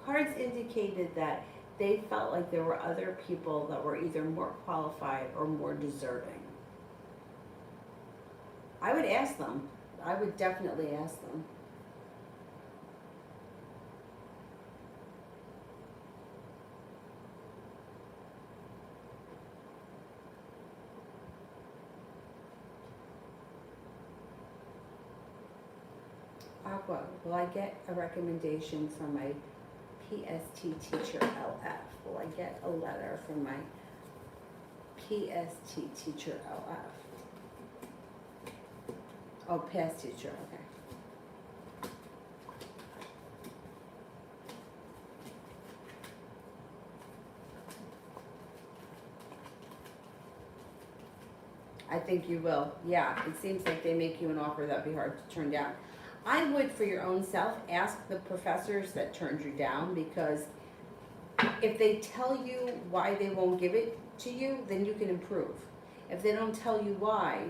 Cards indicated that they felt like there were other people that were either more qualified or more deserving. I would ask them. I would definitely ask them. Aqua, will I get a recommendation from my PST teacher LF? Will I get a letter from my PST teacher LF? Oh, past teacher, okay. I think you will. Yeah, it seems like they make you an offer that'd be hard to turn down. I would, for your own self, ask the professors that turned you down, because if they tell you why they won't give it to you, then you can improve. If they don't tell you why,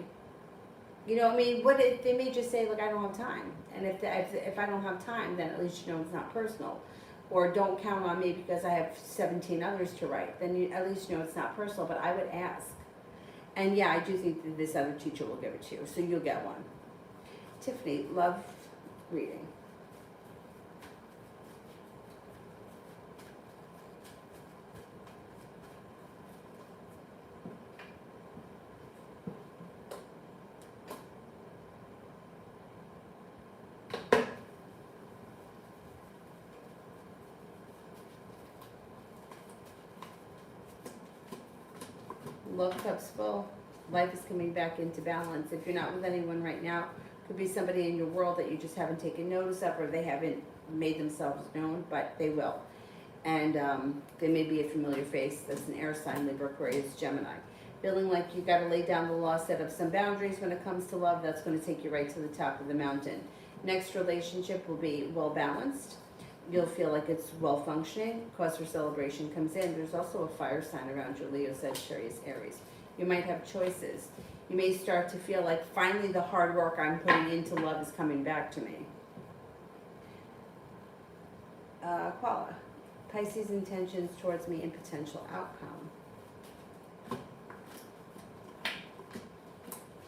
you know, I mean, what if they may just say, look, I don't have time. And if I don't have time, then at least you know it's not personal. Or don't count on me because I have 17 others to write. Then you, at least you know it's not personal, but I would ask. And yeah, I do think that this other teacher will give it to you, so you'll get one. Tiffany, love reading. Love cup's full. Life is coming back into balance. If you're not with anyone right now, could be somebody in your world that you just haven't taken notice of, or they haven't made themselves known, but they will. And they may be a familiar face. That's an air sign, Libra, Aquarius, Gemini. Feeling like you got to lay down the law, set up some boundaries when it comes to love. That's going to take you right to the top of the mountain. Next relationship will be well balanced. You'll feel like it's well functioning. Cause for celebration comes in. There's also a fire sign around you, Leo, Sagittarius, Aries. You might have choices. You may start to feel like finally the hard work I'm putting into love is coming back to me. Koala, Pisces intentions towards me and potential outcome.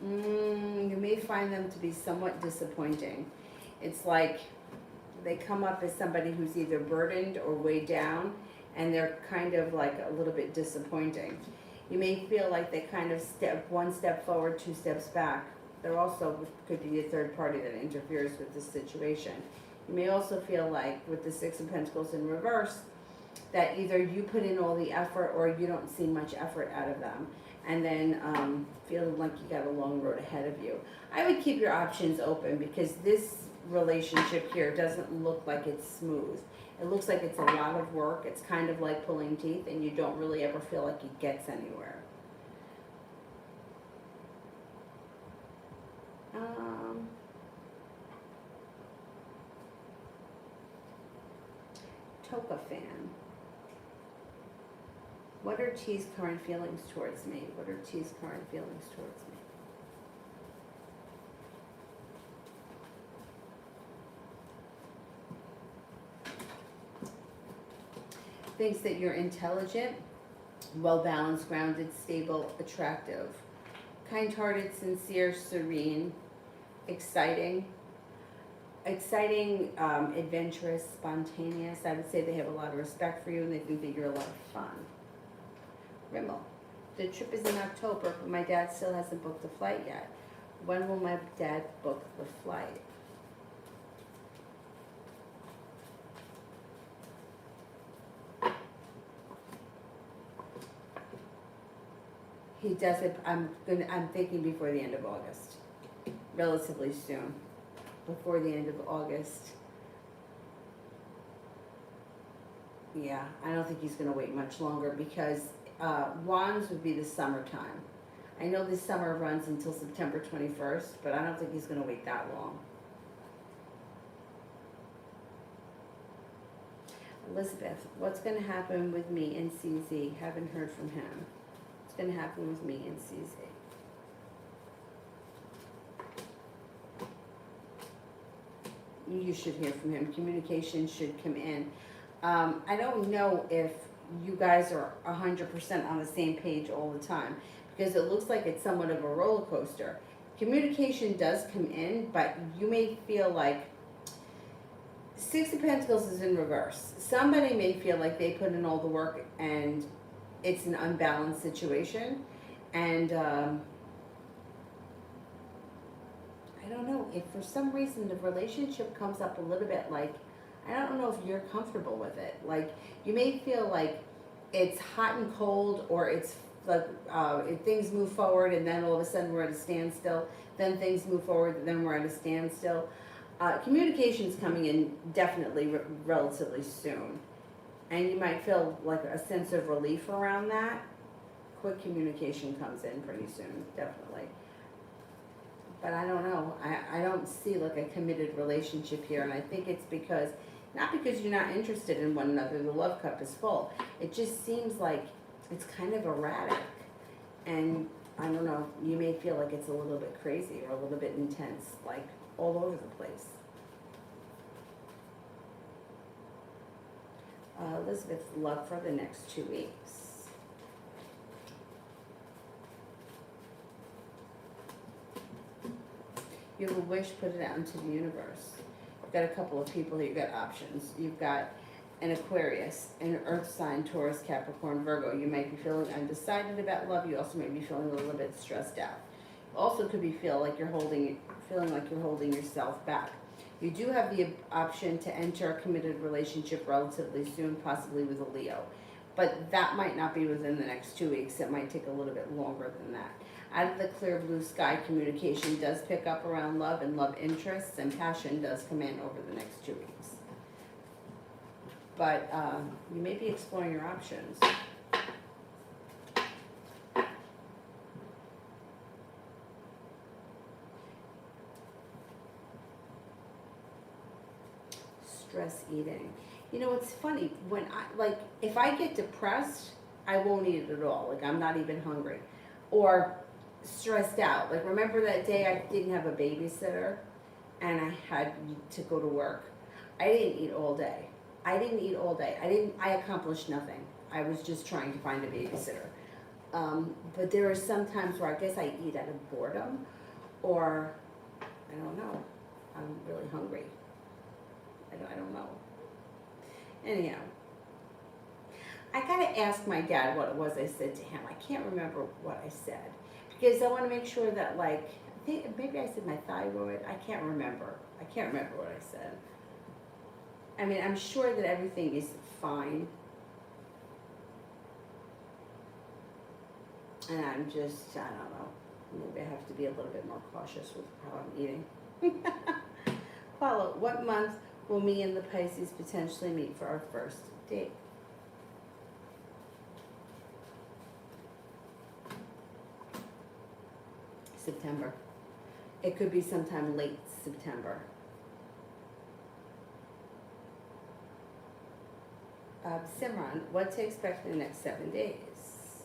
You may find them to be somewhat disappointing. It's like they come up as somebody who's either burdened or weighed down, and they're kind of like a little bit disappointing. You may feel like they kind of step one step forward, two steps back. There also could be a third party that interferes with the situation. You may also feel like, with the Six of Pentacles in reverse, that either you put in all the effort or you don't see much effort out of them. And then feeling like you got a long road ahead of you. I would keep your options open, because this relationship here doesn't look like it's smooth. It looks like it's a lot of work. It's kind of like pulling teeth, and you don't really ever feel like it gets anywhere. Toka fan. What are T's current feelings towards me? What are T's current feelings towards me? Thinks that you're intelligent, well-balanced, grounded, stable, attractive, kind-hearted, sincere, serene, exciting, adventurous, spontaneous. I would say they have a lot of respect for you, and they think that you're a lot of fun. Rimmel, the trip is in October, but my dad still hasn't booked the flight yet. When will my dad book the flight? He does it, I'm thinking before the end of August, relatively soon, before the end of August. Yeah, I don't think he's gonna wait much longer, because Wands would be the summertime. I know this summer runs until September 21st, but I don't think he's gonna wait that long. Elizabeth, what's gonna happen with me and CZ? Haven't heard from him. What's gonna happen with me and CZ? You should hear from him. Communication should come in. I don't know if you guys are 100% on the same page all the time, because it looks like it's somewhat of a roller coaster. Communication does come in, but you may feel like Six of Pentacles is in reverse. Somebody may feel like they put in all the work and it's an unbalanced situation. And I I don't know, if for some reason the relationship comes up a little bit like, I don't know if you're comfortable with it. Like, you may feel like it's hot and cold, or it's like, if things move forward and then all of a sudden we're at a standstill, then things move forward and then we're at a standstill. Communication's coming in definitely relatively soon. And you might feel like a sense of relief around that. Quick communication comes in pretty soon, definitely. But I don't know, I don't see like a committed relationship here, and I think it's because, not because you're not interested in one another, the love cup is full. It just seems like it's kind of erratic, and I don't know, you may feel like it's a little bit crazy or a little bit intense, like all over the place. Elizabeth's love for the next 2 weeks. You have a wish, put it out into the universe. You've got a couple of people here, you've got options. You've got an Aquarius, an Earth sign, Taurus, Capricorn, Virgo. You might be feeling undecided about love. You also may be feeling a little bit stressed out. You also could be feeling like you're holding yourself back. You do have the option to enter a committed relationship relatively soon, possibly with a Leo. But that might not be within the next 2 weeks. It might take a little bit longer than that. Out of the clear blue sky, communication does pick up around love, and love interests and passion does come in over the next 2 weeks. But you may be exploring your options. Stress eating. You know, it's funny, when if I get depressed, I won't eat at all. Like, I'm not even hungry. Or stressed out. Like, remember that day I didn't have a babysitter and I had to go to work? I didn't eat all day. I accomplished nothing. I was just trying to find a babysitter. But there are some times where I guess I eat out of boredom, or I don't know, I'm really hungry. I don't know. Anyhow, I gotta ask my dad what it was I said to him. I can't remember what I said, because I want to make sure that, like, I think maybe I said my thyroid. I can't remember what I said. I mean, I'm sure that everything is fine, and I'm just, I don't know, maybe I have to be a little bit more cautious with how I'm eating. Paula, what month will me and the Pisces potentially meet for our first date? September. It could be sometime late September. Simran, what to expect in the next 7 days?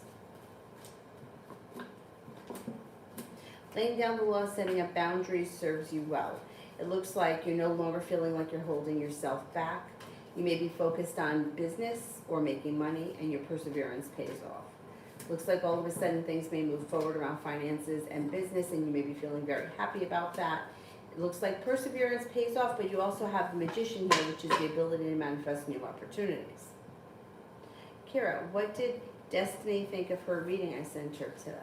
Laying down the law, setting up boundaries serves you well. It looks like you're no longer feeling like you're holding yourself back. You may be focused on business or making money, and your perseverance pays off. Looks like all of a sudden things may move forward around finances and business, and you may be feeling very happy about that. It looks like perseverance pays off, but you also have the Magician here, which is the ability to manifest new opportunities. Kira, what did Destiny think of her reading I sent her today?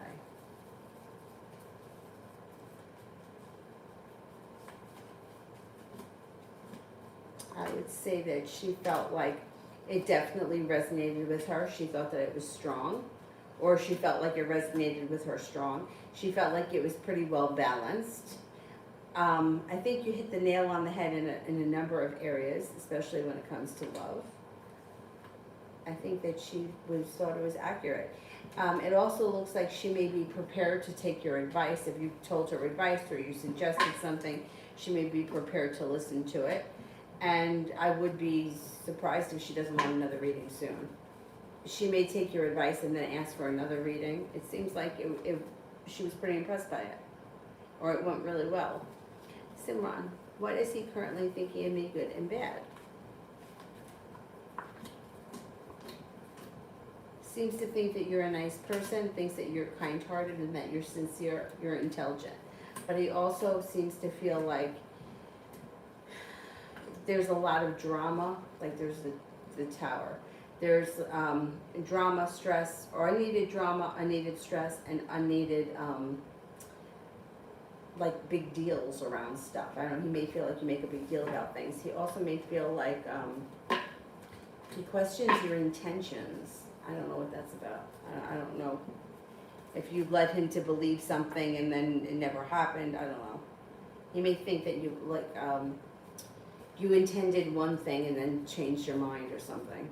I would say that she felt like it definitely resonated with her. She thought that it was strong, or she felt like it resonated with her strong. She felt like it was pretty well balanced. I think you hit the nail on the head in a number of areas, especially when it comes to love. I think that she thought it was accurate. It also looks like she may be prepared to take your advice. If you told her advice or you suggested something, she may be prepared to listen to it. And I would be surprised if she doesn't want another reading soon. She may take your advice and then ask for another reading. It seems like she was pretty impressed by it, or it went really well. Simran, what is he currently thinking of me, good and bad? Seems to think that you're a nice person, thinks that you're kind-hearted and that you're sincere, you're intelligent. But he also seems to feel like there's a lot of drama, like there's the Tower. There's drama, stress, or unneeded drama, unneeded stress, and unneeded like big deals around stuff. I don't know, he may feel like you make a big deal about things. He also may feel like he questions your intentions. I don't know what that's about. I don't know if you led him to believe something and then it never happened. I don't know. He may think that you like you intended one thing and then changed your mind or something.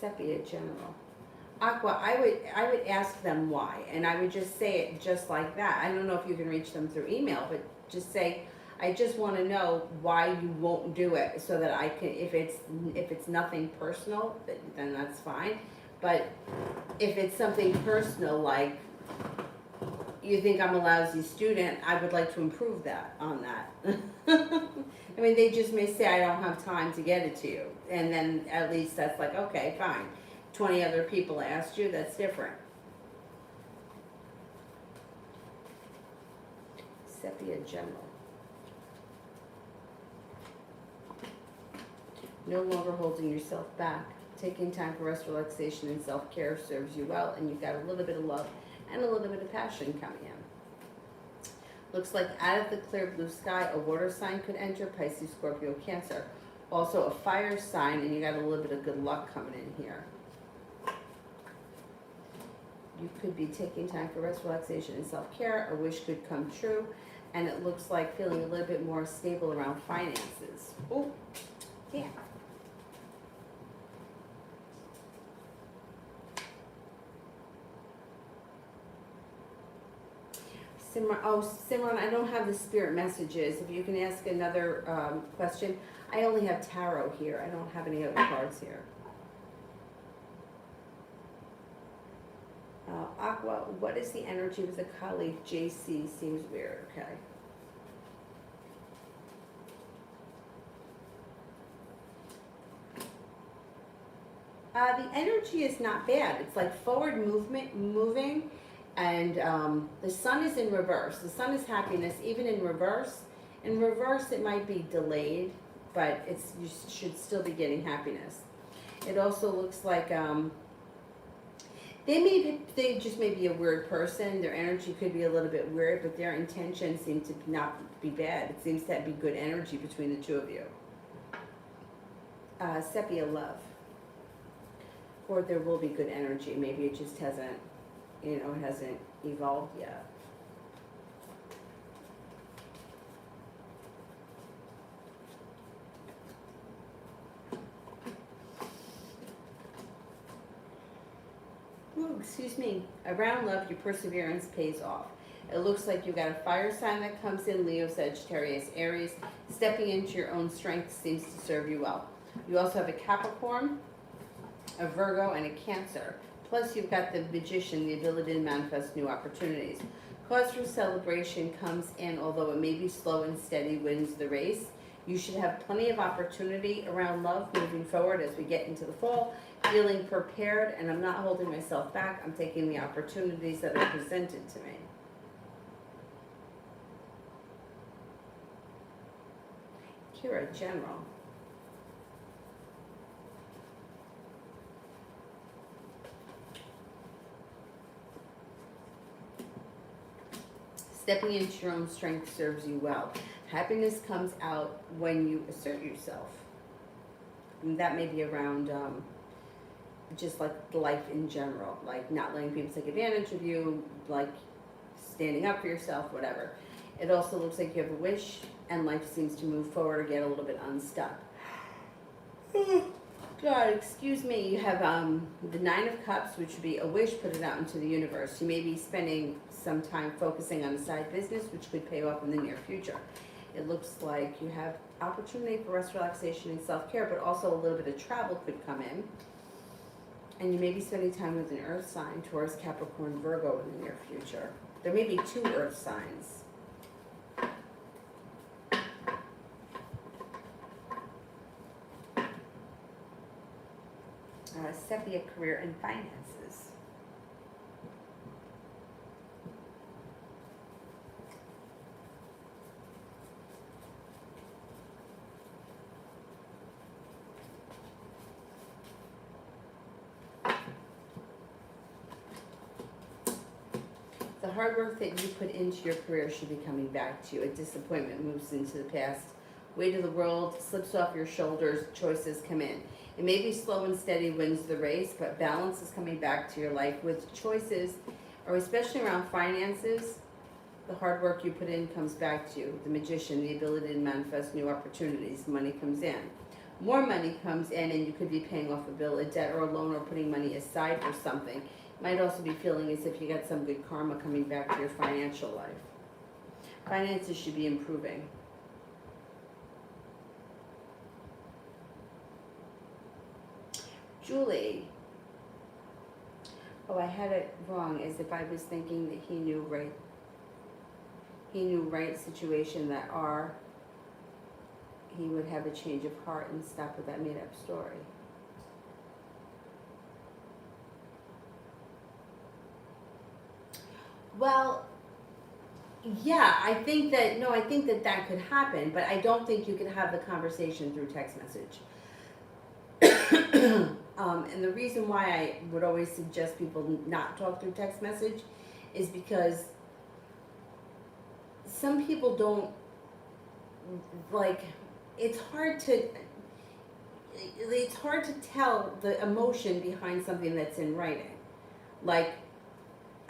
Sepia General. Aqua, I would ask them why, and I would just say it just like that. I don't know if you can reach them through email, but just say, I just want to know why you won't do it, so that I can, if it's nothing personal, then that's fine. But if it's something personal, like you think I'm a lousy student, I would like to improve that on that. I mean, they just may say, I don't have time to get it to you, and then at least that's like, okay, fine. 20 other people asked you, that's different. Sepia General. No longer holding yourself back. Taking time for rest, relaxation, and self-care serves you well, and you've got a little bit of love and a little bit of passion coming in. Looks like out of the clear blue sky, a water sign could enter, Pisces, Scorpio, Cancer. Also a fire sign, and you got a little bit of good luck coming in here. You could be taking time for rest, relaxation, and self-care. A wish could come true. And it looks like feeling a little bit more stable around finances. Oh, yeah. Simran, I don't have the spirit messages. If you can ask another question. I only have tarot here. I don't have any other cards here. Aqua, what is the energy with a colleague? JC seems weird. Okay. The energy is not bad. It's like forward moving, and the sun is in reverse. The sun is happiness, even in reverse. In reverse, it might be delayed, but you should still be getting happiness. It also looks like they just may be a weird person. Their energy could be a little bit weird, but their intentions seem to not be bad. It seems to be good energy between the two of you. Sepia love. Or there will be good energy. Maybe it just hasn't, it hasn't evolved yet. Ooh, excuse me. Around love, your perseverance pays off. It looks like you got a fire sign that comes in, Leo, Sagittarius, Aries. Stepping into your own strength seems to serve you well. You also have a Capricorn, a Virgo, and a Cancer. Plus you've got the Magician, the ability to manifest new opportunities. Cause for celebration comes in, although it may be slow and steady wins the race. You should have plenty of opportunity around love moving forward as we get into the fall. Feeling prepared, and I'm not holding myself back. I'm taking the opportunities that are presented to me. Kira, General. Stepping into your own strength serves you well. Happiness comes out when you assert yourself. And that may be around just like life in general, like not letting people take advantage of you, like standing up for yourself, whatever. It also looks like you have a wish, and life seems to move forward or get a little bit unstuck. God, excuse me. You have the Nine of Cups, which would be a wish, put it out into the universe. You may be spending some time focusing on a side business, which could pay off in the near future. It looks like you have opportunity for rest, relaxation, and self-care, but also a little bit of travel could come in. And you may be spending time with an earth sign, Taurus, Capricorn, Virgo in the near future. There may be 2 earth signs. Sepia, career and finances. hard work that you put into your career should be coming back to you. A disappointment moves into the past. Weight of the world slips off your shoulders, choices come in. It may be slow and steady wins the race, but balance is coming back to your life with choices, or especially around finances. The hard work you put in comes back to you. The Magician, the ability to manifest new opportunities. Money comes in. More money comes in, and you could be paying off a bill, a debt, or a loan, or putting money aside for something. You might also be feeling as if you got some good karma coming back to your financial life. Finances should be improving. Julie. Oh, I had it wrong, as if I was thinking that he knew right situation that he would have a change of heart and stop with that made up story. Well, yeah, I think that could happen, but I don't think you could have the conversation through text message. And the reason why I would always suggest people not talk through text message is because some people don't, like, it's hard to tell the emotion behind something that's in writing. Like,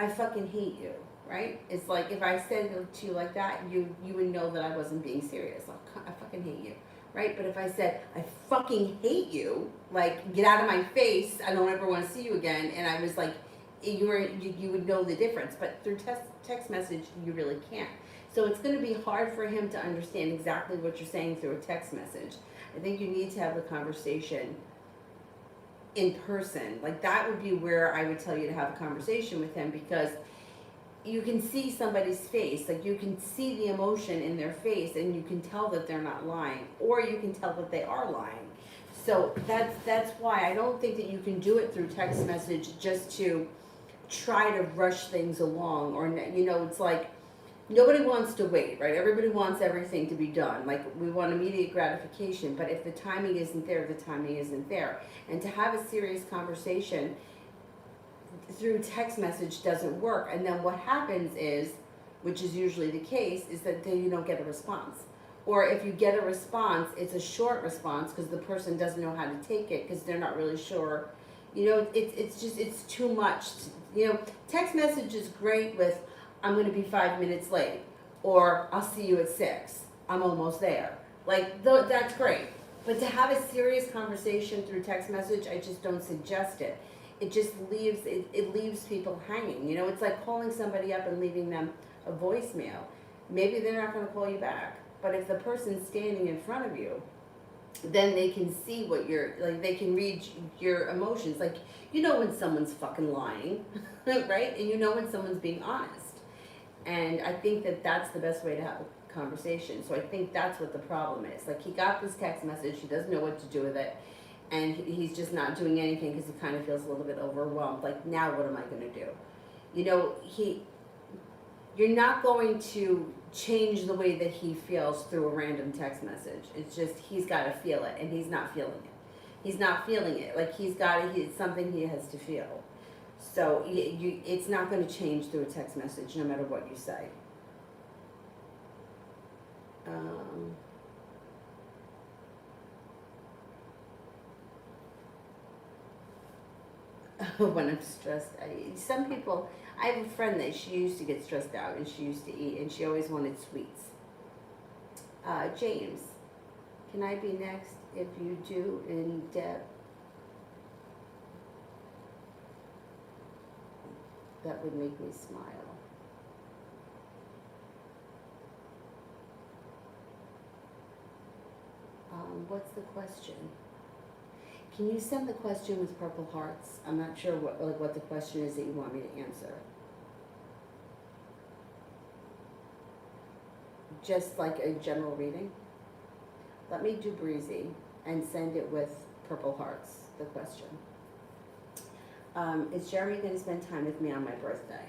I fucking hate you, right? It's like if I said it to you like that, you would know that I wasn't being serious. Like, I fucking hate you, right? But if I said, I fucking hate you, like, get out of my face, I don't ever want to see you again, and I was like, you would know the difference. But through text message, you really can't. So it's going to be hard for him to understand exactly what you're saying through a text message. I think you need to have the conversation in person. Like, that would be where I would tell you to have a conversation with him, because you can see somebody's face. Like, you can see the emotion in their face, and you can tell that they're not lying, or you can tell that they are lying. So that's why I don't think that you can do it through text message just to try to rush things along. Or, it's like, nobody wants to wait, right? Everybody wants everything to be done. Like, we want immediate gratification, but if the timing isn't there, the timing isn't there. And to have a serious conversation through text message doesn't work. And then what happens is, which is usually the case, is that then you don't get a response. Or if you get a response, it's a short response because the person doesn't know how to take it because they're not really sure. It's too much. Text message is great with, I'm going to be 5 minutes late, or I'll see you at 6. I'm almost there. Like, that's great. But to have a serious conversation through text message, I just don't suggest it. It just leaves people hanging. It's like calling somebody up and leaving them a voicemail. Maybe they're not going to call you back. But if the person's standing in front of you, then they can see what they can read your emotions. Like, when someone's fucking lying, right? And when someone's being honest. And I think that that's the best way to have a conversation. So I think that's what the problem is. Like, he got this text message, he doesn't know what to do with it, and he's just not doing anything because he kind of feels a little bit overwhelmed. Like, now what am I going to do? You're not going to change the way that he feels through a random text message. It's just, he's got to feel it, and he's not feeling it. He's not feeling it. Like, it's something he has to feel. So it's not going to change through a text message, no matter what you say. When I'm stressed, some people, I have a friend that she used to get stressed out, and she used to eat, and she always wanted sweets. James, can I be next if you do in depth? That would make me smile. What's the question? Can you send the question with purple hearts? I'm not sure what the question is that you want me to answer. Just like a general reading? Let me do breezy and send it with purple hearts, the question. Is Jeremy going to spend time with me on my birthday?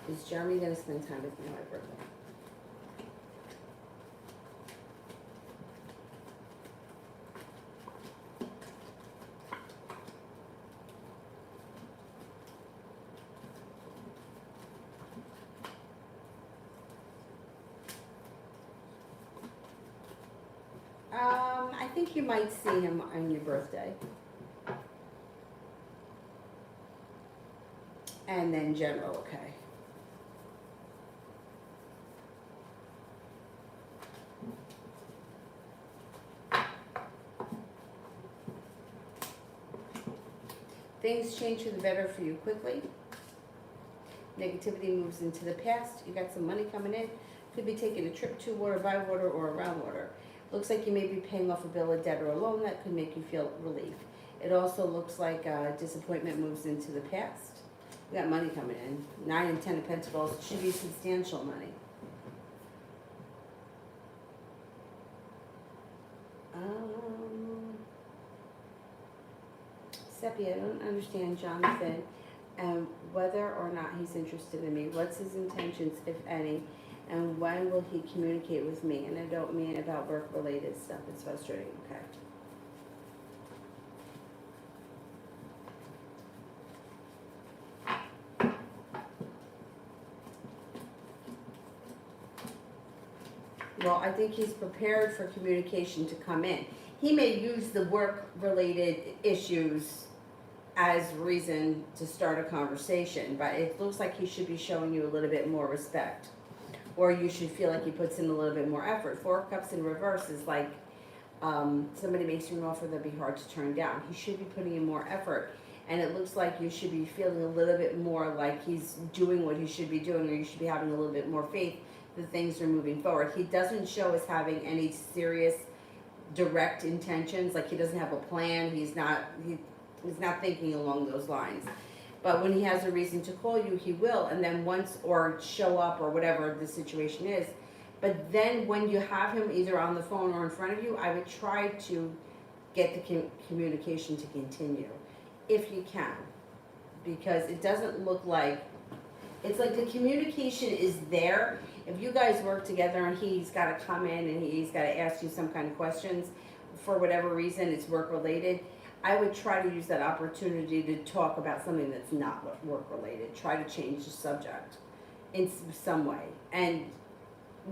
Is Jeremy going to spend time with me on my birthday? think you might see him on your birthday. And then general, okay. Things change for the better for you quickly. Negativity moves into the past. You got some money coming in. Could be taking a trip to water, by water, or around water. Looks like you may be paying off a bill, a debt, or a loan that could make you feel relief. It also looks like disappointment moves into the past. You got money coming in. 9 and 10 of Pentacles. It should be substantial money. Seppi, I don't understand Jonathan and whether or not he's interested in me. What's his intentions, if any, and when will he communicate with me? And I don't mean about work-related stuff. It's frustrating. Okay. Well, I think he's prepared for communication to come in. He may use the work-related issues as reason to start a conversation, but it looks like he should be showing you a little bit more respect. Or you should feel like he puts in a little bit more effort. 4 of Cups in reverse is like somebody makes you an offer that'd be hard to turn down. He should be putting in more effort. And it looks like you should be feeling a little bit more like he's doing what he should be doing, or you should be having a little bit more faith that things are moving forward. He doesn't show as having any serious direct intentions, like he doesn't have a plan. He's not thinking along those lines. But when he has a reason to call you, he will, and then once, or show up, or whatever the situation is. But then when you have him either on the phone or in front of you, I would try to get the communication to continue, if you can. Because it doesn't look like, it's like the communication is there. If you guys work together and he's got to come in and he's got to ask you some kind of questions, for whatever reason, it's work related, I would try to use that opportunity to talk about something that's not work related. Try to change the subject in some way. And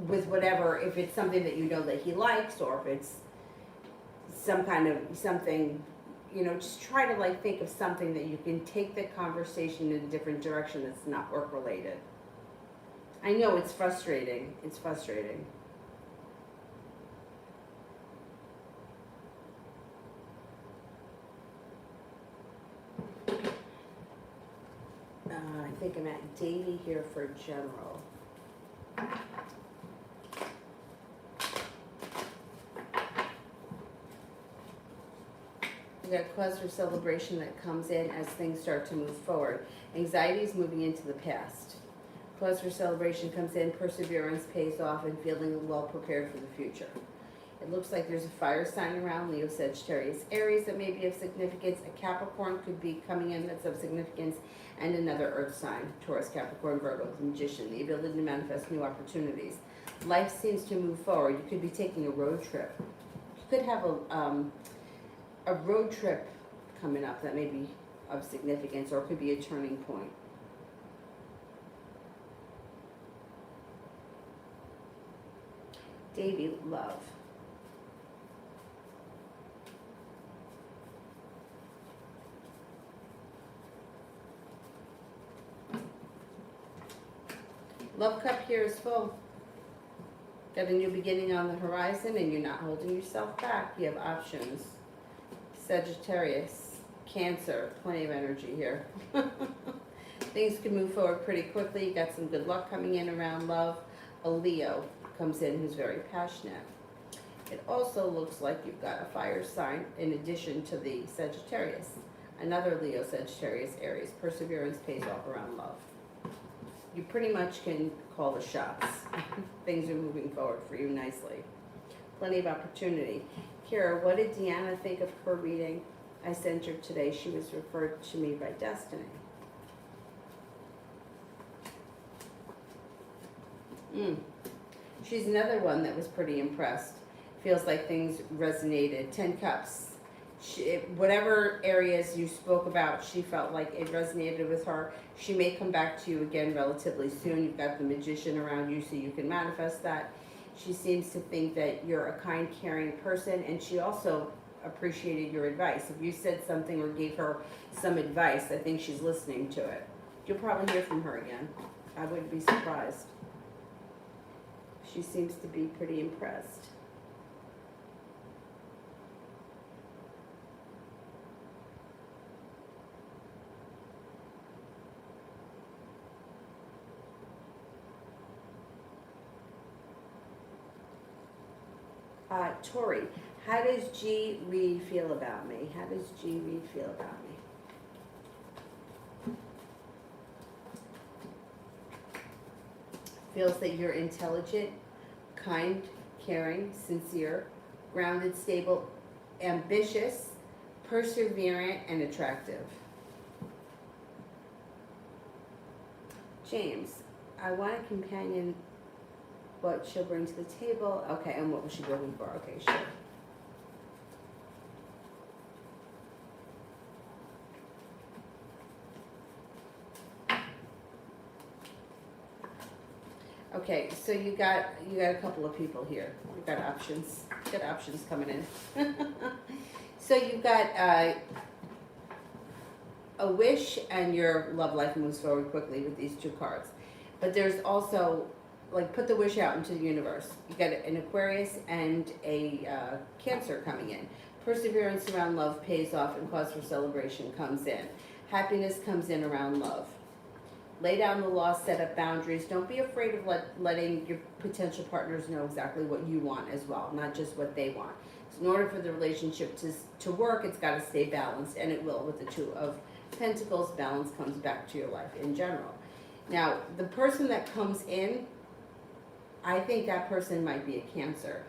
with whatever, if it's something that you know that he likes, or if it's some kind of something, you know, just try to like think of something that you can take the conversation in a different direction that's not work related. I know it's frustrating. It's frustrating. I think I'm at Davy here for general. We got cause for celebration that comes in as things start to move forward. Anxiety is moving into the past. Cause for celebration comes in, perseverance pays off, and feeling well prepared for the future. It looks like there's a fire sign around, Leo, Sagittarius, Aries, that may be of significance. A Capricorn could be coming in that's of significance, and another earth sign, Taurus, Capricorn, Virgo, the Magician, the ability to manifest new opportunities. Life seems to move forward. You could be taking a road trip. You could have a road trip coming up that may be of significance, or it could be a turning point. Davy, love. Love cup here is full. Got a new beginning on the horizon, and you're not holding yourself back. You have options. Sagittarius, Cancer, plenty of energy here. Things can move forward pretty quickly. You got some good luck coming in around love. A Leo comes in who's very passionate. It also looks like you've got a fire sign in addition to the Sagittarius. Another Leo, Sagittarius, Aries. Perseverance pays off around love. You pretty much can call the shots. Things are moving forward for you nicely. Plenty of opportunity. Kira, what did Deanna think of her reading I sent her today? She was referred to me by Destiny. She's another one that was pretty impressed. Feels like things resonated. 10 Cups. Whatever areas you spoke about, she felt like it resonated with her. She may come back to you again relatively soon. You've got the Magician around you, so you can manifest that. She seems to think that you're a kind, caring person, and she also appreciated your advice. If you said something or gave her some advice, I think she's listening to it. You'll probably hear from her again. I wouldn't be surprised. She seems to be pretty impressed. Tori, how does G. Reed feel about me? How does G. Reed feel about me? Feels that you're intelligent, kind, caring, sincere, grounded, stable, ambitious, perseverant, and attractive. James, I want a companion, what she'll bring to the table. Okay, and what was she looking for? Okay, sure. Okay, so you got a couple of people here. You got options. You got options coming in. So you've got a wish, and your love life moves forward quickly with these two cards. But there's also, like, put the wish out into the universe. You got an Aquarius and a Cancer coming in. Perseverance around love pays off, and cause for celebration comes in. Happiness comes in around love. Lay down the law, set up boundaries. Don't be afraid of letting your potential partners know exactly what you want as well, not just what they want. So in order for the relationship to work, it's got to stay balanced, and it will with the Two of Pentacles. Balance comes back to your life in general. Now, the person that comes in, I think that person might be a Cancer.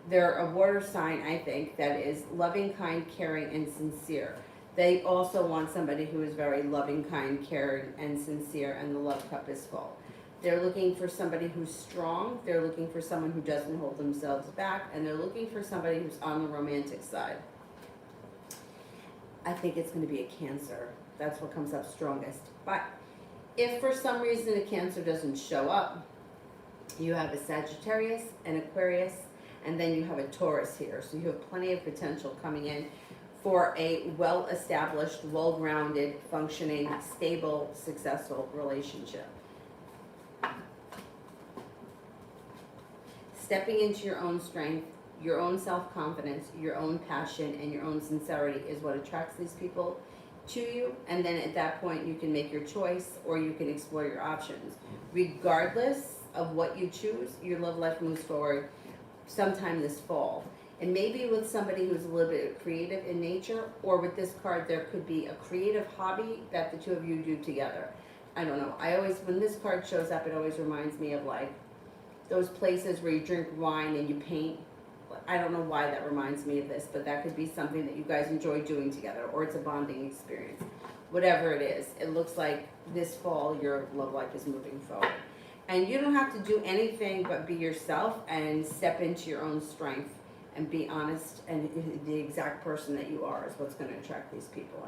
They're a water sign, I think, that is loving, kind, caring, and sincere. They also want somebody who is very loving, kind, caring, and sincere, and the love cup is full. They're looking for somebody who's strong. They're looking for someone who doesn't hold themselves back, and they're looking for somebody who's on the romantic side. I think it's going to be a Cancer. That's what comes up strongest. But if for some reason a Cancer doesn't show up, you have a Sagittarius, an Aquarius, and then you have a Taurus here. So you have plenty of potential coming in for a well-established, well-grounded, functioning, stable, successful relationship. Stepping into your own strength, your own self-confidence, your own passion, and your own sincerity is what attracts these people to you. And then at that point, you can make your choice, or you can explore your options. Regardless of what you choose, your love life moves forward sometime this fall. And maybe with somebody who's a little bit creative in nature, or with this card, there could be a creative hobby that the two of you do together. I don't know. When this card shows up, it always reminds me of like those places where you drink wine and you paint. I don't know why that reminds me of this, but that could be something that you guys enjoy doing together, or it's a bonding experience. Whatever it is, it looks like this fall your love life is moving forward. And you don't have to do anything but be yourself and step into your own strength and be honest, and the exact person that you are is what's going to attract these people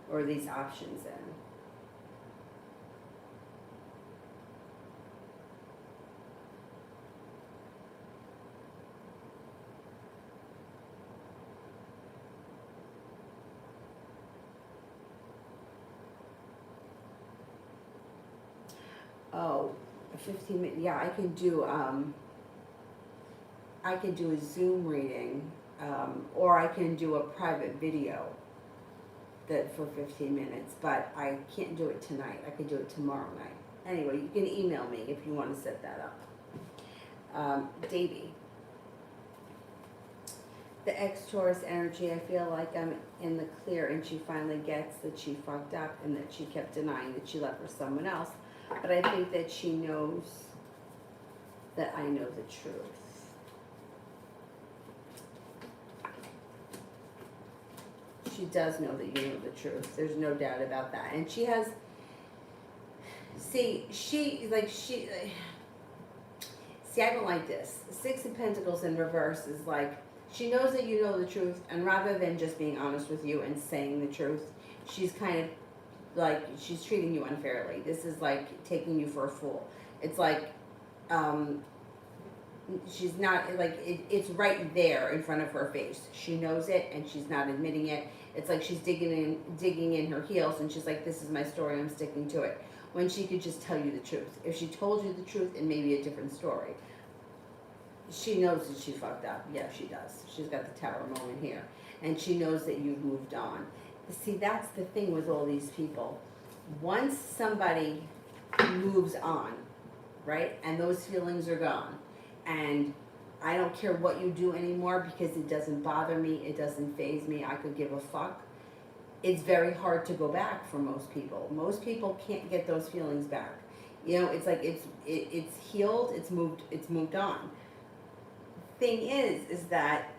in, or these options in. Oh, 15 minutes. Yeah, I can do a Zoom reading, or I can do a private video that for 15 minutes, but I can't do it tonight. I could do it tomorrow night. Anyway, you can email me if you want to set that up. Davey. The ex-Taurus energy, I feel like I'm in the clear, and she finally gets that she fucked up and that she kept denying that she left for someone else. But I think that she knows that I know the truth. She does know that you know the truth. There's no doubt about that. And she has, see, I don't like this. Six of Pentacles in reverse is like, she knows that you know the truth, and rather than just being honest with you and saying the truth, she's kind of like, she's treating you unfairly. This is like taking you for a fool. It's like she's not like it's right there in front of her face. She knows it and she's not admitting it. It's like she's digging in her heels, and she's like, this is my story, I'm sticking to it, when she could just tell you the truth. If she told you the truth, it may be a different story. She knows that she fucked up. Yeah, she does. She's got the tower moment here, and she knows that you've moved on. See, that's the thing with all these people. Once somebody moves on, right, and those feelings are gone, and I don't care what you do anymore because it doesn't bother me, it doesn't faze me, I could give a fuck. It's very hard to go back for most people. Most people can't get those feelings back. You know, it's like it's healed, it's moved on. Thing is that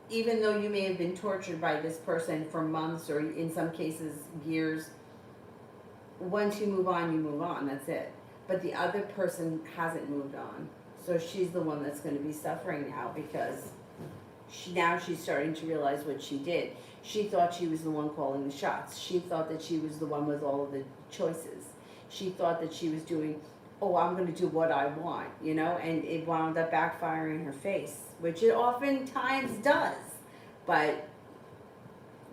even though you may have been tortured by this person for months or in some cases years, once you move on, that's it. But the other person hasn't moved on. So she's the one that's going to be suffering now because she's starting to realize what she did. She thought she was the one calling the shots. She thought that she was the one with all of the choices. She thought that she was doing, oh, I'm going to do what I want, you know, and it wound up backfiring in her face, which it oftentimes does. But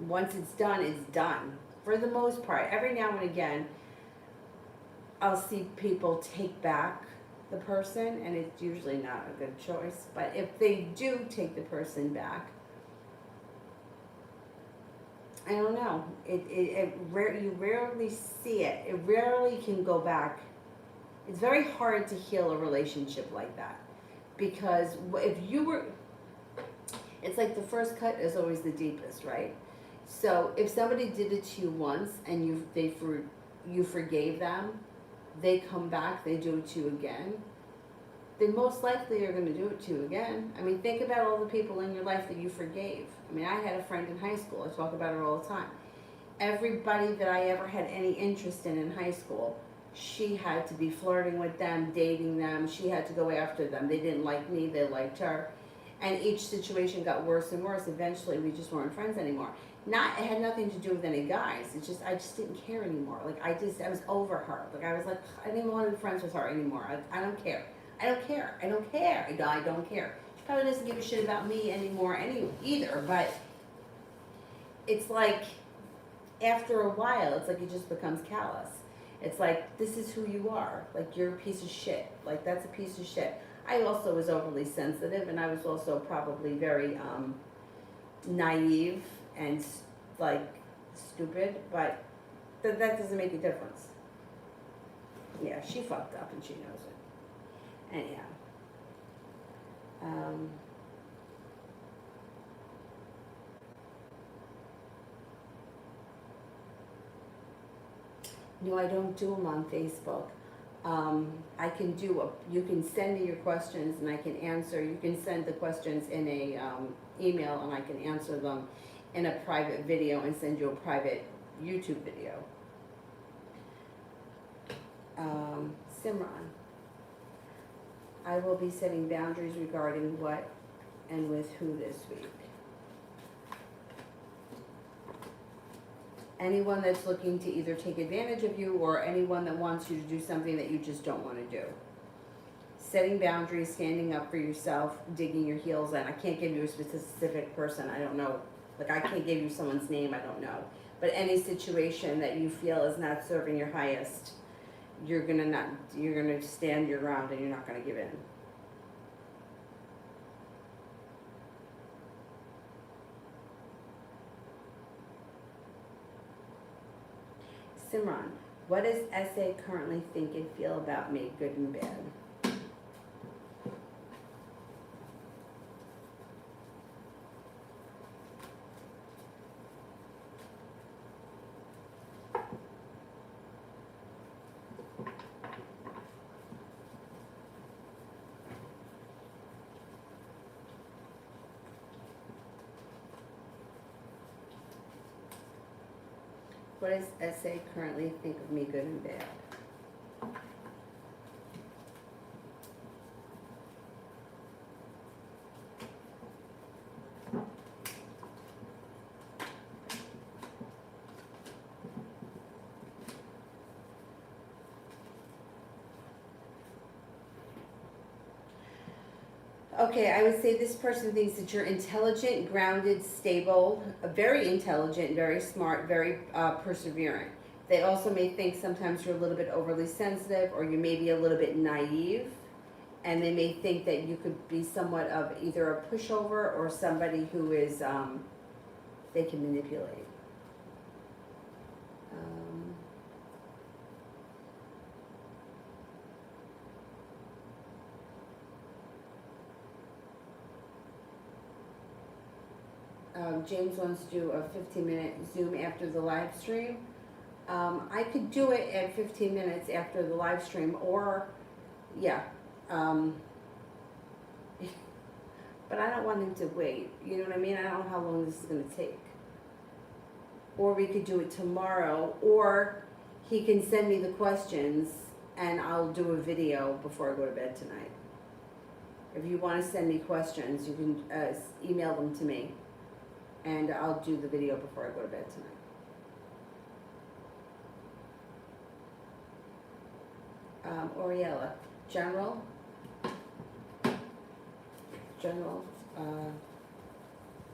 once it's done, it's done. For the most part, every now and again, I'll see people take back the person, and it's usually not a good choice. But if they do take the person back, I don't know. You rarely see it. It rarely can go back. It's very hard to heal a relationship like that, because if you were, it's like the first cut is always the deepest, right? So if somebody did it to you once and you forgave them, they come back, they do it to you again, they most likely are going to do it to you again. I mean, think about all the people in your life that you forgave. I mean, I had a friend in high school. I talk about her all the time. Everybody that I ever had any interest in high school, she had to be flirting with them, dating them. She had to go after them. They didn't like me, they liked her. And each situation got worse and worse. Eventually, we just weren't friends anymore. It had nothing to do with any guys. I just didn't care anymore. Like, I was over her. Like, I was like, I didn't want to be friends with her anymore. I don't care. I don't care. I don't care. I don't care. She probably doesn't give a shit about me anymore either. But it's like, after a while, it's like it just becomes callous. It's like, this is who you are. Like, you're a piece of shit. Like, that's a piece of shit. I also was overly sensitive, and I was also probably very naive and like stupid, but that doesn't make a difference. Yeah, she fucked up and she knows it. Anyhow. No, I don't do them on Facebook. You can send me your questions and I can answer. You can send the questions in a email and I can answer them in a private video and send you a private YouTube video. Simran, I will be setting boundaries regarding what and with who this week. Anyone that's looking to either take advantage of you or anyone that wants you to do something that you just don't want to do. Setting boundaries, standing up for yourself, digging your heels in. I can't give you a specific person. I don't know. Like, I can't give you someone's name. I don't know. But any situation that you feel is not serving your highest, you're gonna stand your ground and you're not gonna give in. Simran, what does SA currently think and feel about me, good and bad? What does SA currently think of me, good and bad? Okay, I would say this person thinks that you're intelligent, grounded, stable, very intelligent, very smart, very perseverant. They also may think sometimes you're a little bit overly sensitive or you may be a little bit naive. And they may think that you could be somewhat of either a pushover or somebody who is, they can manipulate. James wants to do a 15-minute Zoom after the live stream. I could do it at 15 minutes after the live stream, or, yeah. But I don't want him to wait, you know what I mean? I don't know how long this is gonna take. Or we could do it tomorrow, or he can send me the questions and I'll do a video before I go to bed tonight. If you wanna send me questions, you can email them to me and I'll do the video before I go to bed tonight. Oriella, general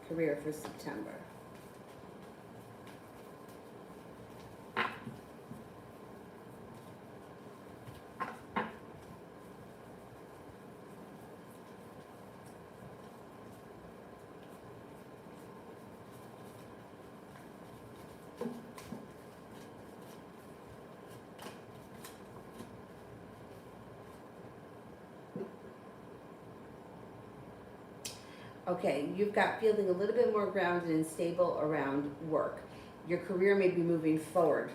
career for September. Okay, you've got feeling a little bit more grounded and stable around work. Your career may be moving forward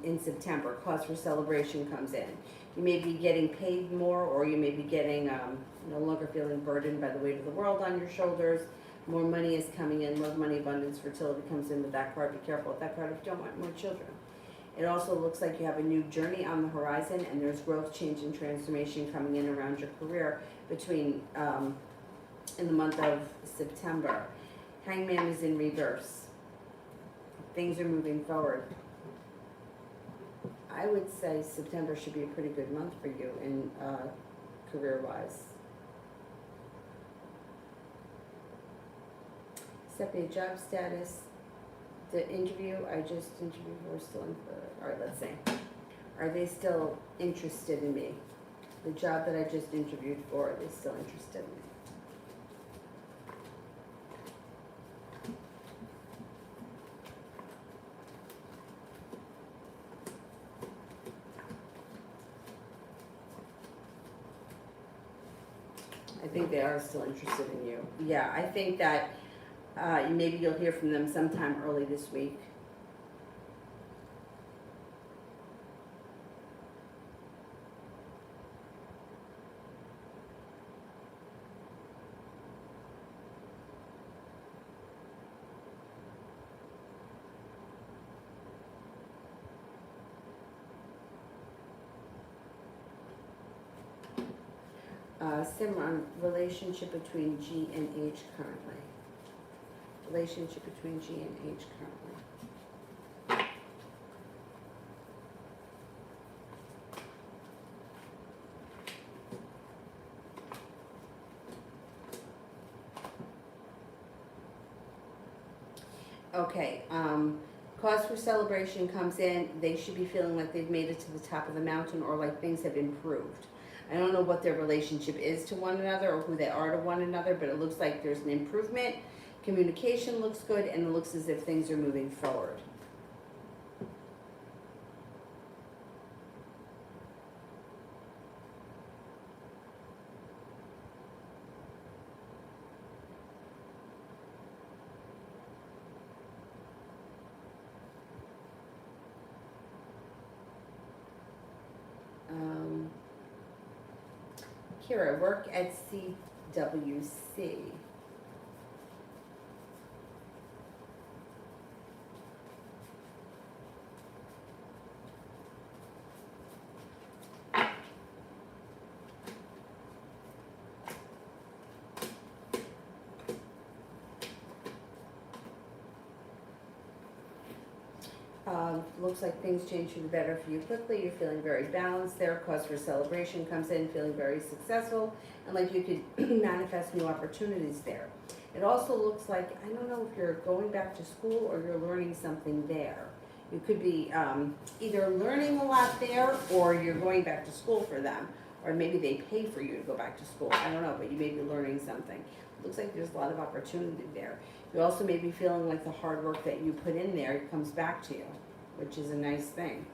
in September. Cause for celebration comes in. You may be getting paid more, or you may be getting no longer feeling burdened by the weight of the world on your shoulders. More money is coming in. Love, money, abundance, fertility comes in with that card. Be careful with that card if you don't want more children. It also looks like you have a new journey on the horizon, and there's growth, change, and transformation coming in around your career between in the month of September. Hangman is in reverse. Things are moving forward. I would say September should be a pretty good month for you in career-wise. Separate job status. The interview I just interviewed for still in the, all right, let's see. Are they still interested in me? The job that I just interviewed for, are they still interested in me? I think they are still interested in you. Yeah, I think that maybe you'll hear from them sometime early this week. Simran, relationship between G and H currently. Relationship between G and H currently. Okay, cause for celebration comes in. They should be feeling like they've made it to the top of the mountain, or like things have improved. I don't know what their relationship is to one another or who they are to one another, but it looks like there's an improvement. Communication looks good, and it looks as if things are moving forward. Kira, work at CWC. Looks like things change for the better for you quickly. You're feeling very balanced there. Cause for celebration comes in, feeling very successful, and like you could manifest new opportunities there. It also looks like, I don't know if you're going back to school or you're learning something there. You could be either learning a lot there or you're going back to school for them. Or maybe they pay for you to go back to school. I don't know, but you may be learning something. Looks like there's a lot of opportunity there. You also may be feeling like the hard work that you put in there comes back to you, which is a nice thing.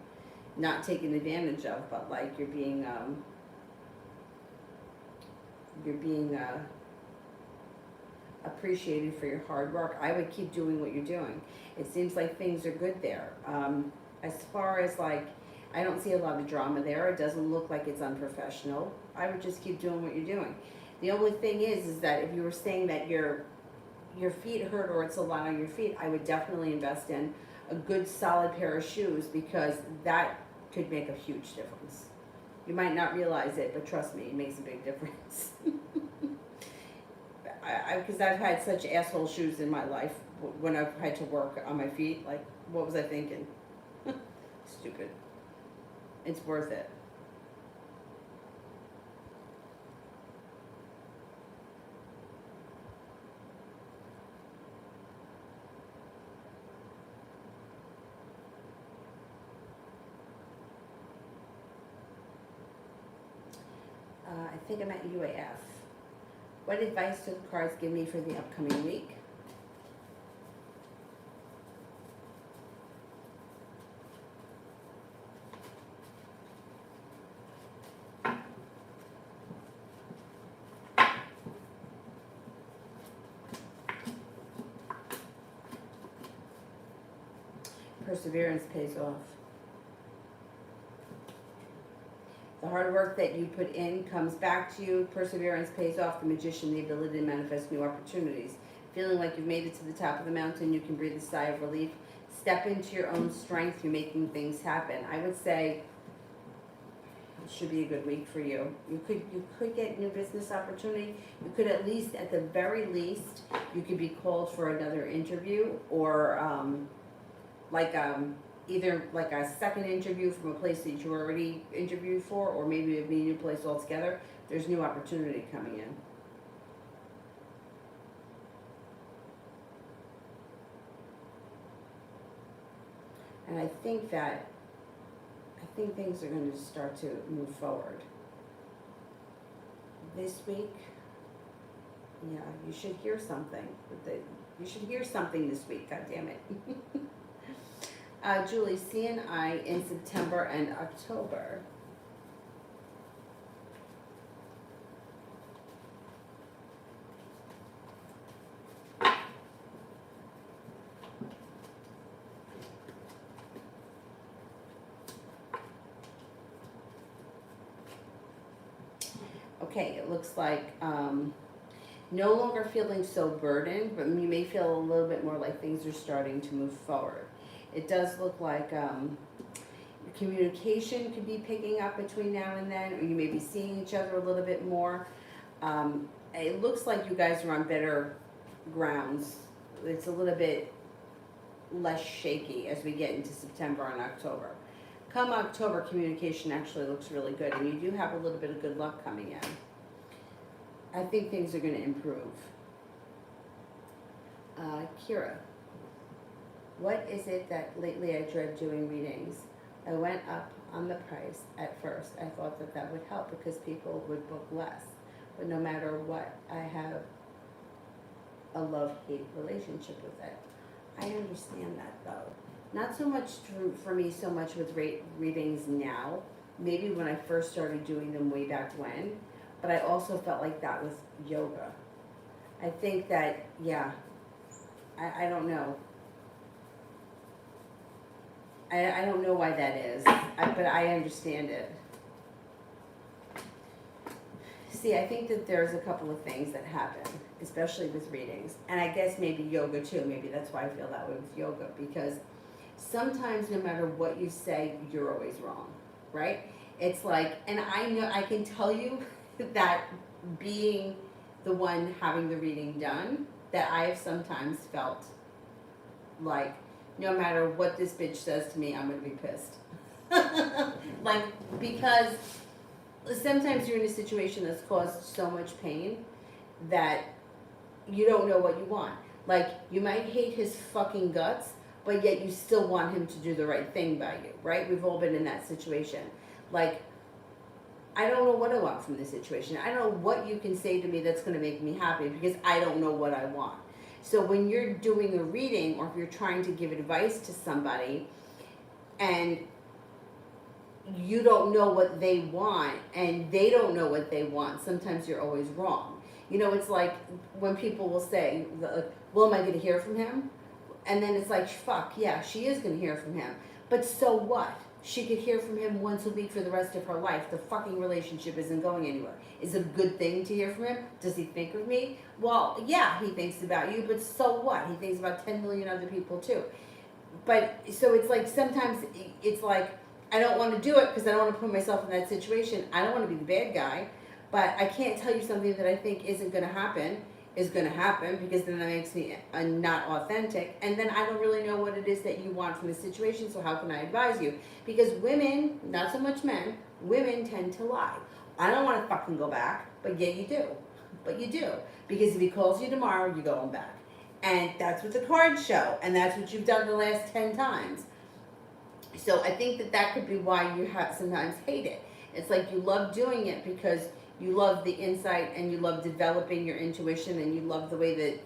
Not taken advantage of, but like you're being appreciated for your hard work. I would keep doing what you're doing. It seems like things are good there. As far as like, I don't see a lot of drama there. It doesn't look like it's unprofessional. I would just keep doing what you're doing. The only thing is that if you were saying that your feet hurt or it's a lot on your feet, I would definitely invest in a good solid pair of shoes because that could make a huge difference. You might not realize it, but trust me, it makes a big difference. Because I've had such asshole shoes in my life when I've had to work on my feet. Like, what was I thinking? Stupid. It's worth it. I think I'm at UAF. What advice do the cards give me for the upcoming week? Perseverance pays off. The hard work that you put in comes back to you. Perseverance pays off. The Magician, the ability to manifest new opportunities. Feeling like you've made it to the top of the mountain, you can breathe a sigh of relief. Step into your own strength. You're making things happen. I would say it should be a good week for you. You could get new business opportunity. You could at least, at the very least, you could be called for another interview or either like a second interview from a place that you already interviewed for, or maybe it'd be a new place altogether. There's new opportunity coming in. And I think things are going to start to move forward. This week, yeah, you should hear something. You should hear something this week, God damn it. Julie, C and I in September and October. Okay, it looks like no longer feeling so burdened, but you may feel a little bit more like things are starting to move forward. It does look like communication could be picking up between now and then, or you may be seeing each other a little bit more. It looks like you guys are on better grounds. It's a little bit less shaky as we get into September and October. Come October, communication actually looks really good, and you do have a little bit of good luck coming in. I think things are going to improve. Kira. What is it that lately I dread doing readings? I went up on the price at first. I thought that would help because people would book less. But no matter what, I have a love-hate relationship with it. I understand that though. Not so much for me so much with readings now. Maybe when I first started doing them way back when. But I also felt like that with yoga. I think that, yeah, I don't know. I don't know why that is, but I understand it. See, I think that there's a couple of things that happen, especially with readings. And I guess maybe yoga too. Maybe that's why I feel that way with yoga. Because sometimes no matter what you say, you're always wrong, right? It's like, and I know, I can tell you that being the one having the reading done, that I have sometimes felt like no matter what this bitch says to me, I'm gonna be pissed. Like, because sometimes you're in a situation that's caused so much pain that you don't know what you want. Like, you might hate his fucking guts, but yet you still want him to do the right thing by you, right? We've all been in that situation. Like, I don't know what I want from this situation. I don't know what you can say to me that's going to make me happy because I don't know what I want. So when you're doing a reading or if you're trying to give advice to somebody and you don't know what they want and they don't know what they want, sometimes you're always wrong. You know, it's like when people will say, well, am I going to hear from him? And then it's like, fuck, yeah, she is going to hear from him. But so what? She could hear from him once a week for the rest of her life. The fucking relationship isn't going anywhere. Is it a good thing to hear from him? Does he think of me? Well, yeah, he thinks about you, but so what? He thinks about 10 million other people too. But, so it's like, sometimes it's like, I don't want to do it because I don't want to put myself in that situation. I don't want to be the bad guy, but I can't tell you something that I think isn't going to happen is going to happen because then that makes me not authentic, and then I don't really know what it is that you want from the situation, so how can I advise you? Because women, not so much men, women tend to lie. I don't want to fucking go back, but yeah, you do. But you do. Because if he calls you tomorrow, you're going back. And that's what the cards show, and that's what you've done the last 10 times. So I think that that could be why you have sometimes hate it. It's like you love doing it because you love the insight and you love developing your intuition and you love the way that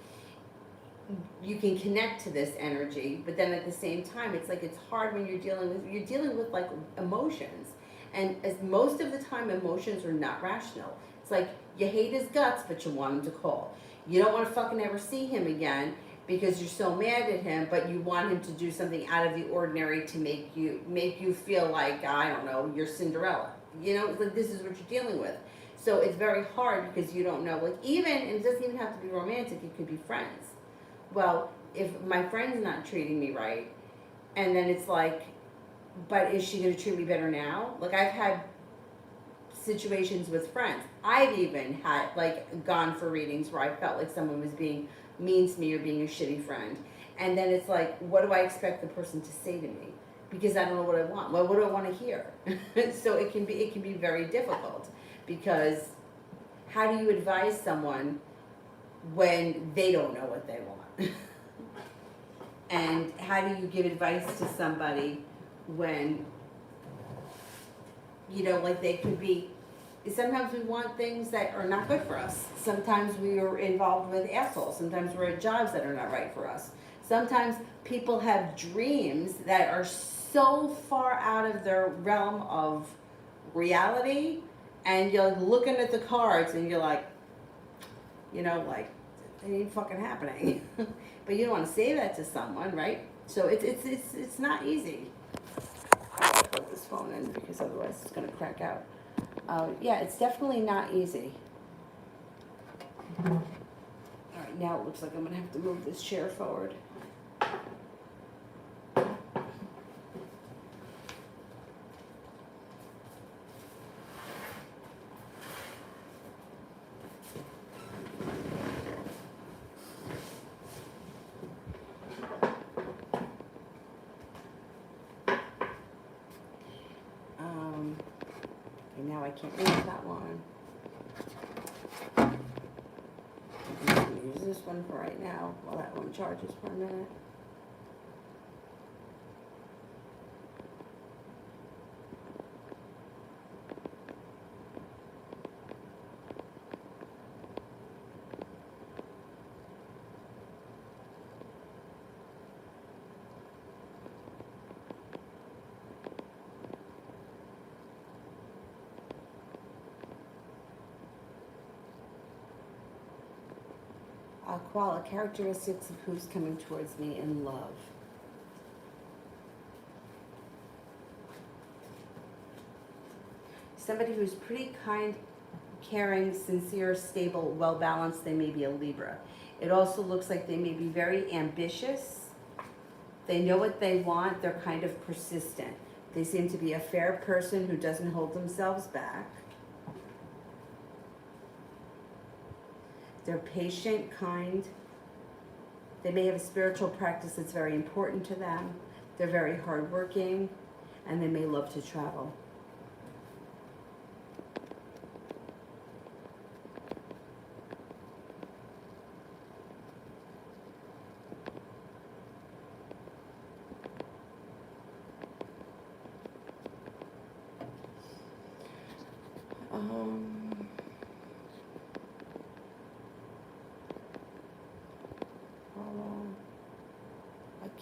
you can connect to this energy. But then at the same time, it's like it's hard when you're dealing with like emotions. And as most of the time, emotions are not rational. It's like you hate his guts, but you want him to call. You don't want to fucking ever see him again because you're so mad at him, but you want him to do something out of the ordinary to make you feel like, I don't know, you're Cinderella. You know, like this is what you're dealing with. So it's very hard because you don't know, like even, and it doesn't even have to be romantic, it could be friends. Well, if my friend's not treating me right, and then it's like, but is she gonna treat me better now? Like I've had situations with friends. I've even had, like, gone for readings where I felt like someone was being mean to me or being a shitty friend. And then it's like, what do I expect the person to say to me? Because I don't know what I want. Well, what do I want to hear? So it can be very difficult. Because how do you advise someone when they don't know what they want? And how do you give advice to somebody when, you know, like they could be, sometimes we want things that are not good for us. Sometimes we are involved with assholes. Sometimes we're at jobs that are not right for us. Sometimes people have dreams that are so far out of their realm of reality, and you're looking at the cards and you're like, you know, like, it ain't fucking happening. But you don't want to say that to someone, right? So it's not easy. I'll put this phone in because otherwise it's gonna crack out. Yeah, it's definitely not easy. All right, now it looks like I'm gonna have to move this chair forward. Okay, now I can't use that one. I'm gonna use this one for right now while that one charges for a minute. Characteristics of who's coming towards me in love. Somebody who's pretty kind, caring, sincere, stable, well-balanced. They may be a Libra. It also looks like they may be very ambitious. They know what they want. They're kind of persistent. They seem to be a fair person who doesn't hold themselves back. They're patient, kind. They may have a spiritual practice that's very important to them. They're very hardworking, and they may love to travel.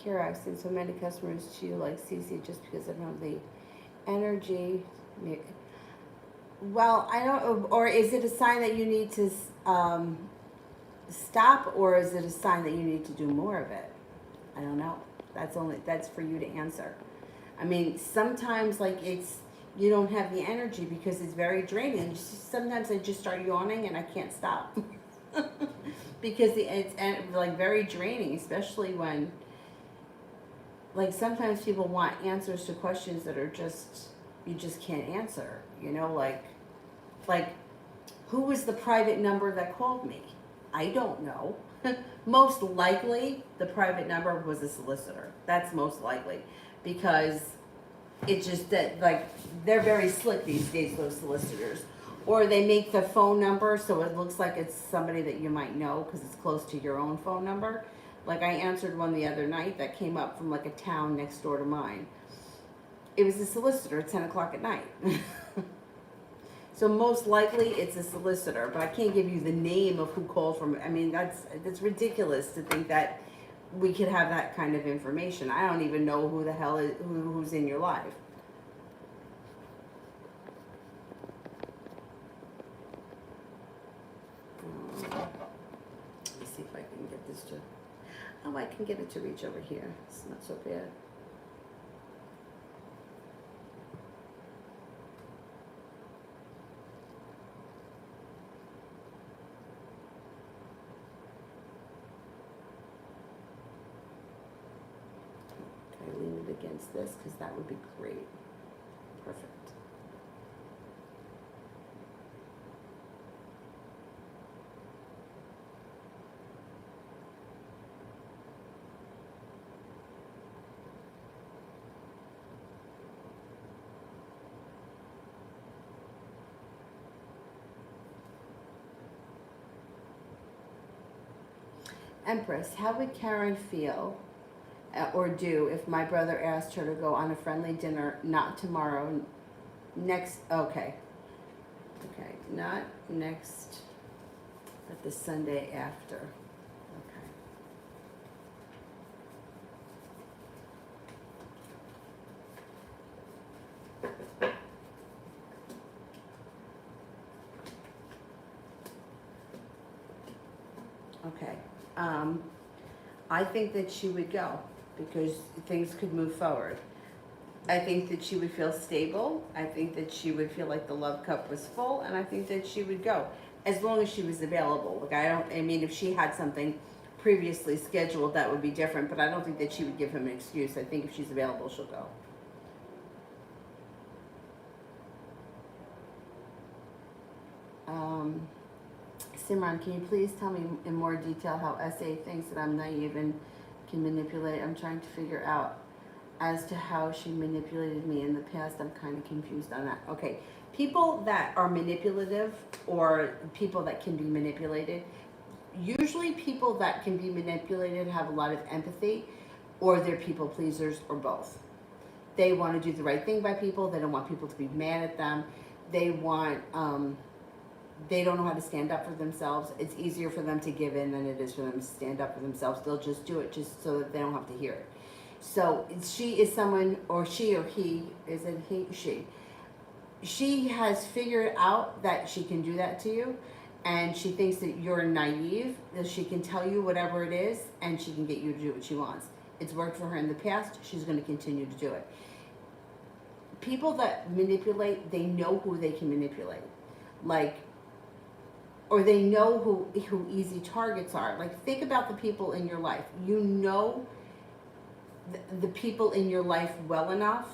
Kira, I've seen so many customers to you like Cece just because I don't have the energy. Well, I don't, or is it a sign that you need to stop, or is it a sign that you need to do more of it? I don't know. That's for you to answer. I mean, sometimes like you don't have the energy because it's very draining. Sometimes I just start yawning and I can't stop because it's like very draining, especially when, like, sometimes people want answers to questions that are you just can't answer, you know, like, who was the private number that called me? I don't know. Most likely, the private number was a solicitor. That's most likely, because it's just that, like, they're very slick these days, those solicitors. Or they make the phone number so it looks like it's somebody that you might know because it's close to your own phone number. Like, I answered one the other night that came up from like a town next door to mine. It was a solicitor at 10 o'clock at night. So most likely it's a solicitor, but I can't give you the name of who called from. I mean, that's ridiculous to think that we could have that kind of information. I don't even know who the hell is who's in your life. Let me see if I can get this to. Oh, I can get it to reach over here. It's not so bad. Okay, lean it against this because that would be great. Perfect. Empress, how would Karen feel or do if my brother asked her to go on a friendly dinner, not tomorrow, next, okay, not next, but the Sunday after, okay. Okay. I think that she would go because things could move forward. I think that she would feel stable. I think that she would feel like the love cup was full, and I think that she would go as long as she was available. Like, I mean, if she had something previously scheduled, that would be different, but I don't think that she would give him an excuse. I think if she's available, she'll go. Simran, can you please tell me in more detail how SA thinks that I'm naive and can manipulate? I'm trying to figure out as to how she manipulated me in the past. I'm kind of confused on that. Okay, people that are manipulative or people that can be manipulated, usually people that can be manipulated have a lot of empathy, or they're people pleasers, or both. They want to do the right thing by people. They don't want people to be mad at them. They want, they don't know how to stand up for themselves. It's easier for them to give in than it is for them to stand up for themselves. They'll just do it just so that they don't have to hear it. So she is someone, or she or he, is it he, she has figured out that she can do that to you, and she thinks that you're naive, that she can tell you whatever it is, and she can get you to do what she wants. It's worked for her in the past. She's going to continue to do it. People that manipulate, they know who they can manipulate. Like, or they know who easy targets are. Like, think about the people in your life. You know the people in your life well enough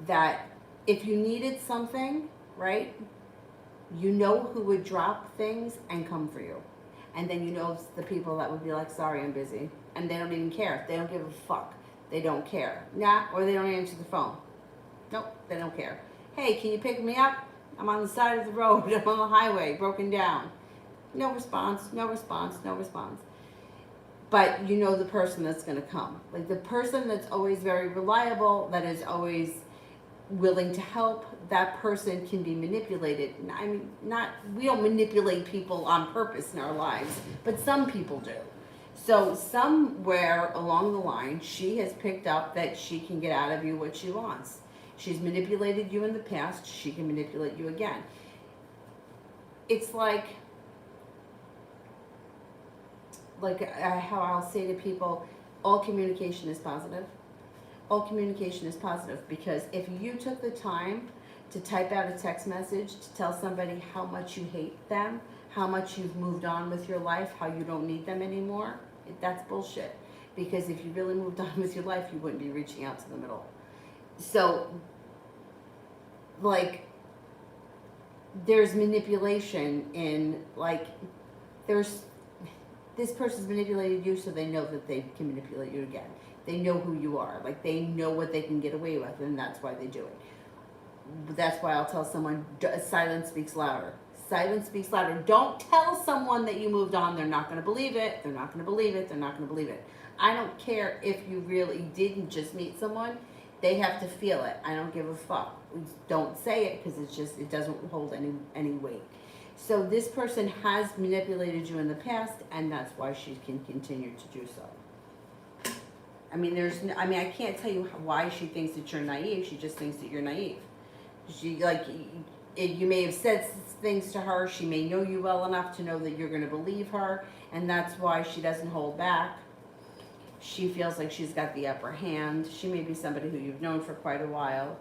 that if you needed something, right, you know who would drop things and come for you. And then you know the people that would be like, sorry, I'm busy. and they don't even care. They don't give a fuck. They don't care. Nah, or they don't answer the phone. Nope, they don't care. Hey, can you pick me up? I'm on the side of the road. I'm on the highway, broken down. No response, no response, no response. But you know the person that's going to come. Like the person that's always very reliable, that is always willing to help, that person can be manipulated. I mean, we don't manipulate people on purpose in our lives, but some people do. So somewhere along the line, she has picked up that she can get out of you what she wants. She's manipulated you in the past, she can manipulate you again. It's like how I'll say to people, all communication is positive. All communication is positive, because if you took the time to type out a text message to tell somebody how much you hate them, how much you've moved on with your life, how you don't need them anymore, that's bullshit. Because if you really moved on with your life, you wouldn't be reaching out to the middle. So, like, there's manipulation in, like, this person's manipulated you so they know that they can manipulate you again. They know who you are. Like, they know what they can get away with, and that's why they do it. That's why I'll tell someone, silence speaks louder. Silence speaks louder. Don't tell someone that you moved on. They're not going to believe it. They're not going to believe it. They're not going to believe it. I don't care if you really didn't just meet someone. They have to feel it. I don't give a fuck. Don't say it, because it doesn't hold any weight. So this person has manipulated you in the past, and that's why she can continue to do so. I mean, I can't tell you why she thinks that you're naive. She just thinks that you're naive. You may have said things to her. She may know you well enough to know that you're going to believe her, and that's why she doesn't hold back. She feels like she's got the upper hand. She may be somebody who you've known for quite a while,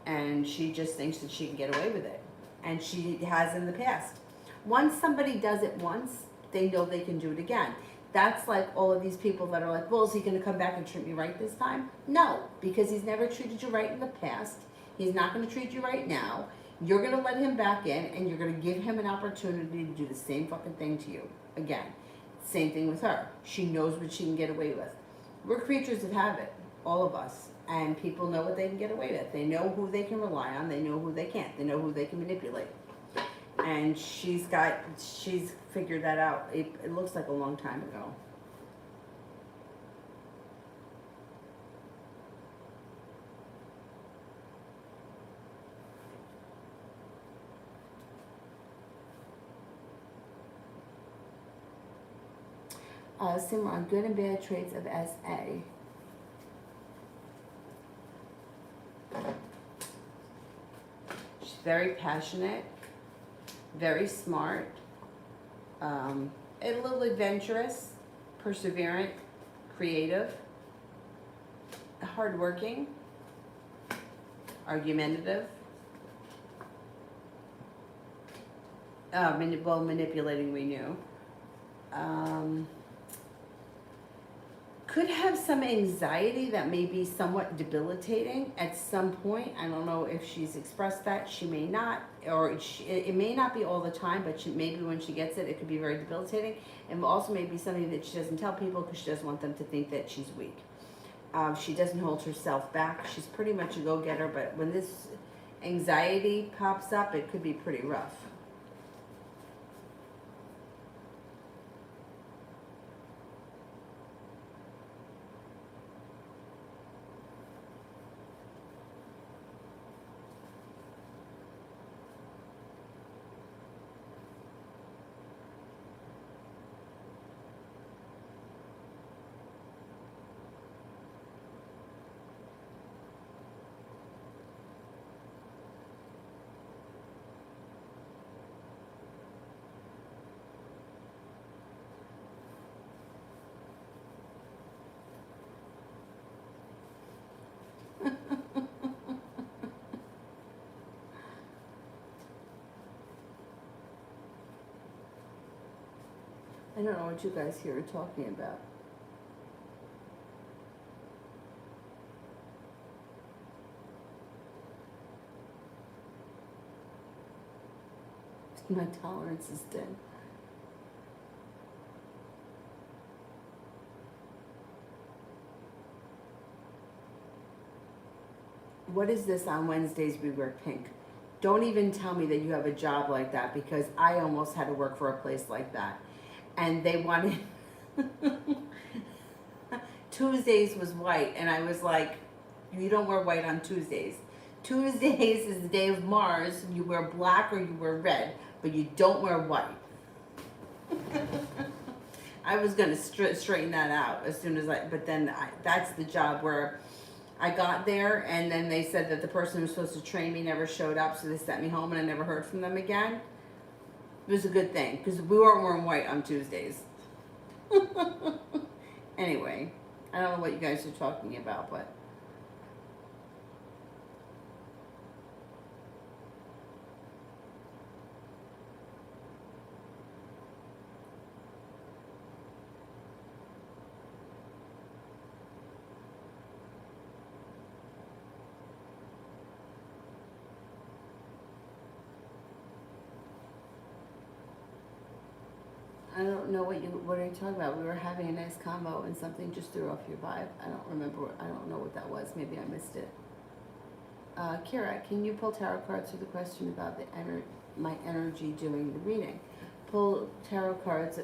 and she just thinks that she can get away with it, and she has in the past. Once somebody does it once, they know they can do it again. That's like all of these people that are like, well, is he going to come back and treat me right this time? No, because he's never treated you right in the past. He's not going to treat you right now. You're going to let him back in, and you're going to give him an opportunity to do the same fucking thing to you again. Same thing with her. She knows what she can get away with. We're creatures of habit, all of us. And people know what they can get away with. They know who they can rely on. They know who they can't. They know who they can manipulate. And she's figured that out. It looks like a long time ago. Simran, good and bad traits of SA. She's very passionate, very smart, a little adventurous, perseverant, creative, hardworking, argumentative, manipulating, we knew. Could have some anxiety that may be somewhat debilitating at some point. I don't know if she's expressed that. She may not, or it may not be all the time, but maybe when she gets it, it could be very debilitating. And also may be something that she doesn't tell people because she doesn't want them to think that she's weak. She doesn't hold herself back. She's pretty much a go-getter, but when this anxiety pops up, it could be pretty rough. I don't know what you guys here are talking about. My tolerance is thin. What is this on Wednesdays we wear pink? Don't even tell me that you have a job like that, because I almost had to work for a place like that. And they wanted, Tuesdays was white, and I was like, you don't wear white on Tuesdays. Tuesdays is the day of Mars. You wear black or you wear red, but you don't wear white. I was gonna straighten that out as soon as but then that's the job where I got there, and then they said that the person who was supposed to train me never showed up, so they sent me home, and I never heard from them again. It was a good thing, because we weren't wearing white on Tuesdays. Anyway, I don't know what you guys are talking about, but I don't know what are you talking about. We were having a nice combo and something just threw off your vibe. I don't remember. I don't know what that was. Maybe I missed it. Kira, can you pull tarot cards for the question about my energy doing the reading? Pull tarot cards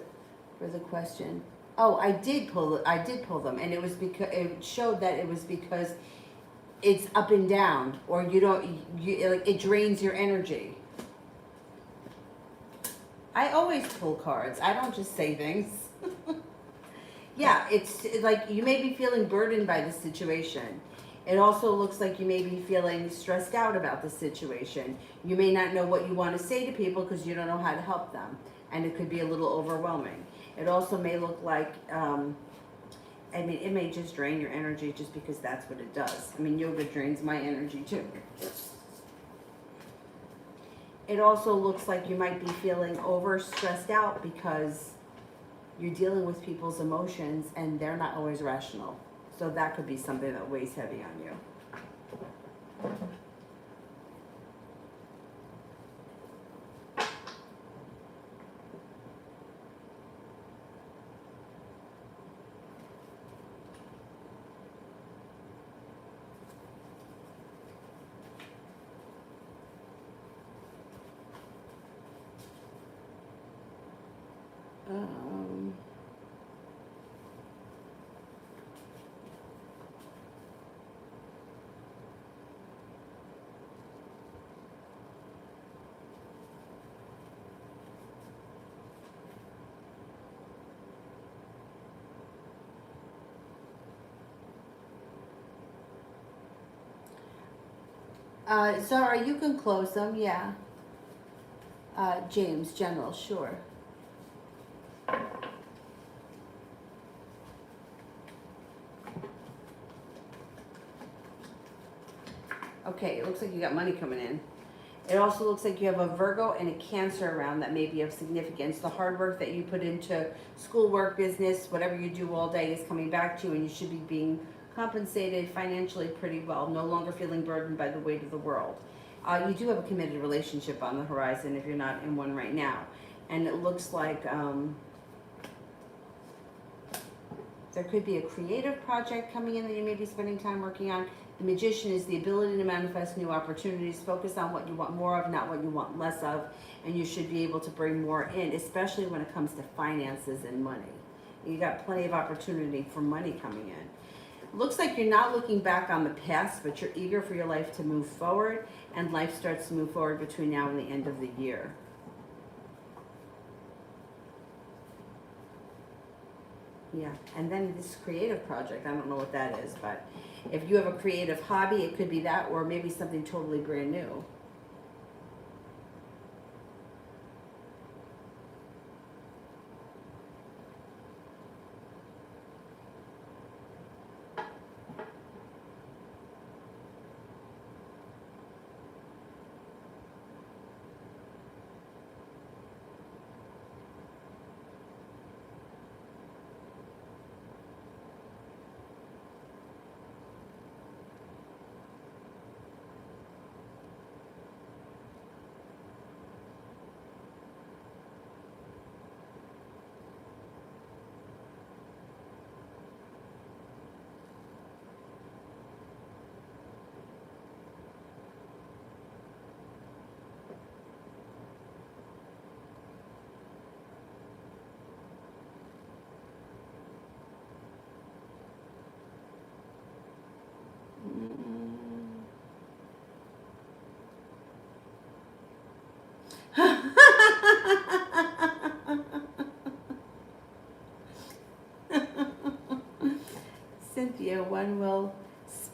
for the question. Oh, I did pull them, and it was because it showed that it was because it's up and down, or you like it drains your energy. I always pull cards. I don't just say things. Yeah, it's like you may be feeling burdened by the situation. It also looks like you may be feeling stressed out about the situation. You may not know what you want to say to people because you don't know how to help them. And it could be a little overwhelming. It also may look like, it may just drain your energy just because that's what it does. I mean, yoga drains my energy too. It also looks like you might be feeling over stressed out because you're dealing with people's emotions and they're not always rational. So that could be something that weighs heavy on you. Zara, you can close them, yeah. James, General, sure. Okay, it looks like you got money coming in. It also looks like you have a Virgo and a Cancer around that may be of significance. The hard work that you put into schoolwork, business, whatever you do all day is coming back to you, and you should be being compensated financially pretty well, no longer feeling burdened by the weight of the world. You do have a committed relationship on the horizon if you're not in one right now. And it looks like there could be a creative project coming in that you may be spending time working on. The Magician is the ability to manifest new opportunities. Focus on what you want more of, not what you want less of. And you should be able to bring more in, especially when it comes to finances and money. You got plenty of opportunity for money coming in. Looks like you're not looking back on the past, but you're eager for your life to move forward, and life starts to move forward between now and the end of the year. Yeah, and then this creative project, I don't know what that is, but if you have a creative hobby, it could be that, or maybe something totally brand new.